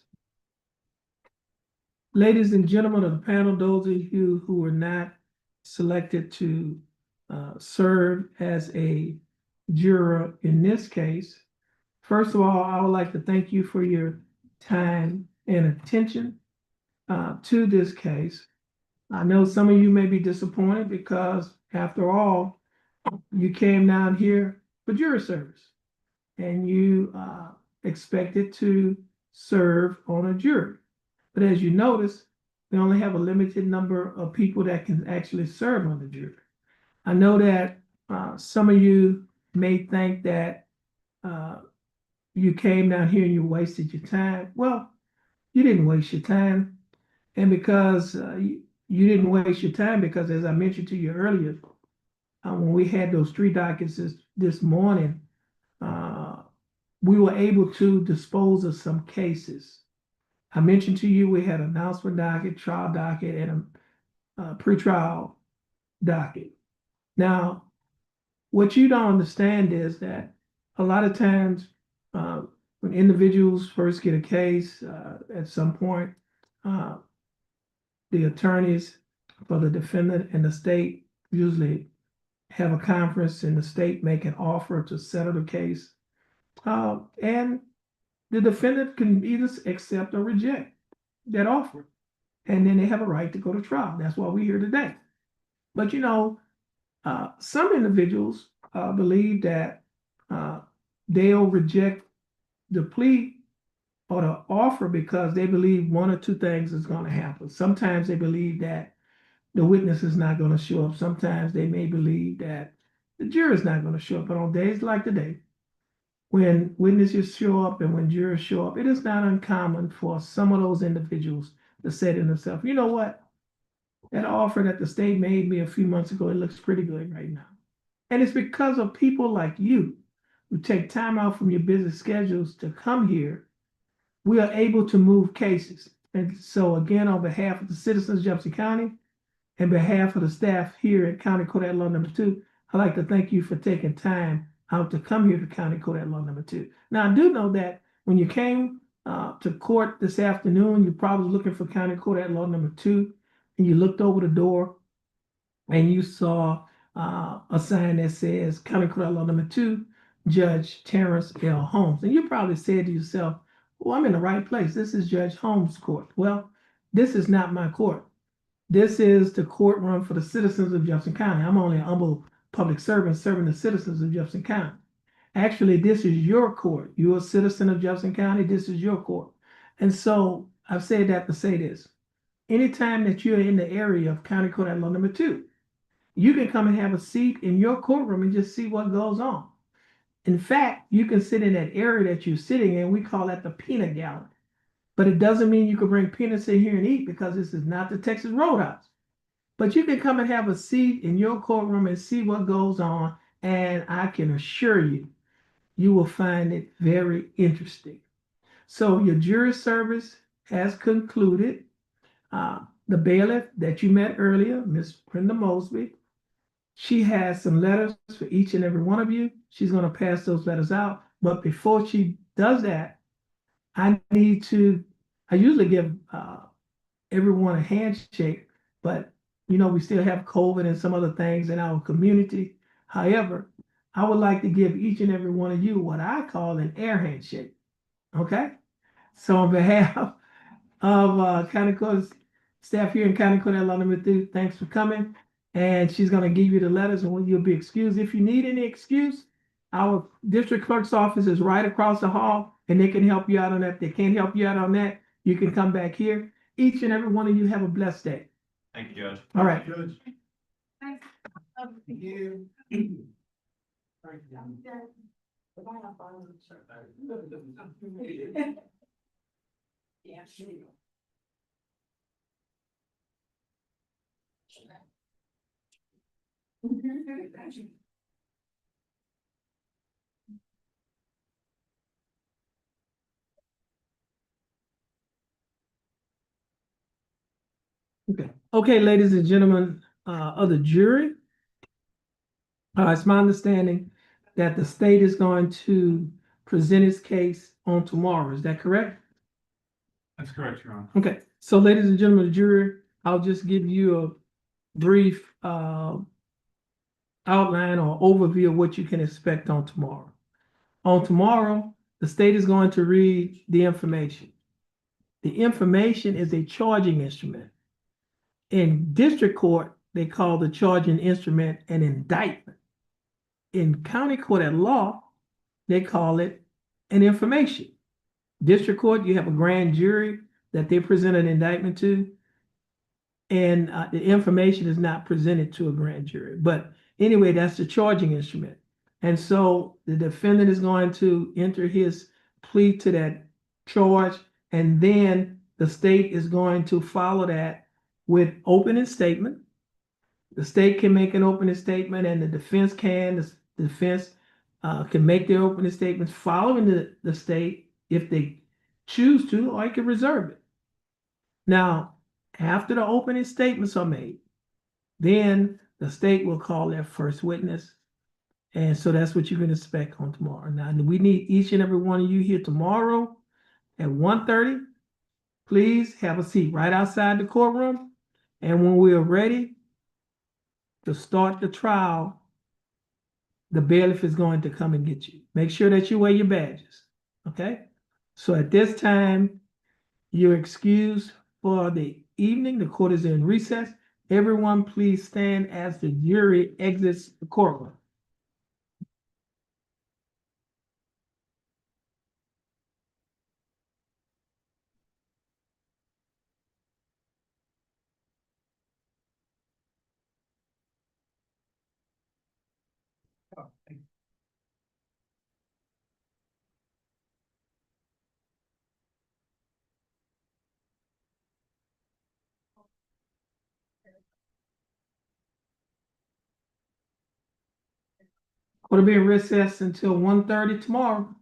[SPEAKER 1] Ladies and gentlemen of the panel, those of you who were not selected to serve as a juror in this case, first of all, I would like to thank you for your time and attention to this case. I know some of you may be disappointed because, after all, you came down here for jury service and you expected to serve on a jury. But as you notice, we only have a limited number of people that can actually serve on the jury. I know that some of you may think that you came down here and you wasted your time. Well, you didn't waste your time. And because you didn't waste your time, because as I mentioned to you earlier, when we had those 3 dockets this morning, we were able to dispose of some cases. I mentioned to you we had an announcement docket, trial docket, and a pretrial docket. Now, what you don't understand is that a lot of times, when individuals first get a case, at some point, uh, the attorneys for the defendant and the state usually have a conference and the state make an offer to settle the case. And the defendant can either accept or reject that offer. And then they have a right to go to trial. That's why we're here today. But some individuals believe that they'll reject the plea or the offer because they believe one or two things is going to happen. Sometimes they believe that the witness is not going to show up. Sometimes they may believe that the jury is not going to show up. But on days like today, when witnesses show up and when jurors show up, it is not uncommon for some of those individuals to say to themselves, you know what? That offer that the state made me a few months ago, it looks pretty good right now. And it's because of people like you who take time out from your busy schedules to come here. We are able to move cases. And so again, on behalf of the citizens of Jefferson County and behalf of the staff here at County Court at Law Number 2, I'd like to thank you for taking time out to come here to County Court at Law Number 2. Now, I do know that when you came to court this afternoon, you're probably looking for County Court at Law Number 2, and you looked over the door and you saw a sign that says County Court at Law Number 2, Judge Terrence L. Holmes. And you probably said to yourself, well, I'm in the right place. This is Judge Holmes' court. Well, this is not my court. This is the courtroom for the citizens of Jefferson County. I'm only a humble public servant serving the citizens of Jefferson County. Actually, this is your court. You're a citizen of Jefferson County. This is your court. And so I've said that to say this. Anytime that you're in the area of County Court at Law Number 2, you can come and have a seat in your courtroom and just see what goes on. In fact, you can sit in that area that you're sitting in. We call that the peanut gallery. But it doesn't mean you can bring peanuts in here and eat because this is not the Texas Roadhouse. But you can come and have a seat in your courtroom and see what goes on. And I can assure you, you will find it very interesting. So your jury service has concluded. The bailiff that you met earlier, Miss Brenda Mosby, she has some letters for each and every one of you. She's going to pass those letters out. But before she does that, I usually give everyone a handshake, but we still have COVID and some other things in our community. However, I would like to give each and every one of you what I call an air handshake. Okay? So on behalf of County Court staff here in County Court at Law Number 2, thanks for coming. And she's going to give you the letters and you'll be excused. If you need any excuse, our district clerk's office is right across the hall and they can help you out on that. If they can't help you out on that, you can come back here. Each and every one of you have a blessed day.
[SPEAKER 5] Thank you, Judge.
[SPEAKER 1] All right.
[SPEAKER 8] Judge.
[SPEAKER 9] Thanks.
[SPEAKER 8] Thank you.
[SPEAKER 10] Yeah, sure.
[SPEAKER 1] Okay, ladies and gentlemen of the jury, it's my understanding that the state is going to present its case on tomorrow. Is that correct?
[SPEAKER 3] That's correct, Your Honor.
[SPEAKER 1] Okay, so ladies and gentlemen of the jury, I'll just give you a brief outline or overview of what you can expect on tomorrow. On tomorrow, the state is going to read the information. The information is a charging instrument. In district court, they call the charging instrument an indictment. In county court at law, they call it an information. District court, you have a grand jury that they present an indictment to, and the information is not presented to a grand jury. But anyway, that's the charging instrument. And so the defendant is going to enter his plea to that charge, and then the state is going to follow that with opening statement. The state can make an opening statement, and the defense can. The defense can make their opening statements following the state if they choose to, or I can reserve it. Now, after the opening statements are made, then the state will call their first witness. And so that's what you can expect on tomorrow. Now, we need each and every one of you here tomorrow at 1:30. Please have a seat right outside the courtroom. And when we are ready to start the trial, the bailiff is going to come and get you. Make sure that you wear your badges, okay? So at this time, you're excused for the evening. The court is in recess. Everyone, please stand as the jury exits the courtroom. Court will be in recess until 1:30 tomorrow.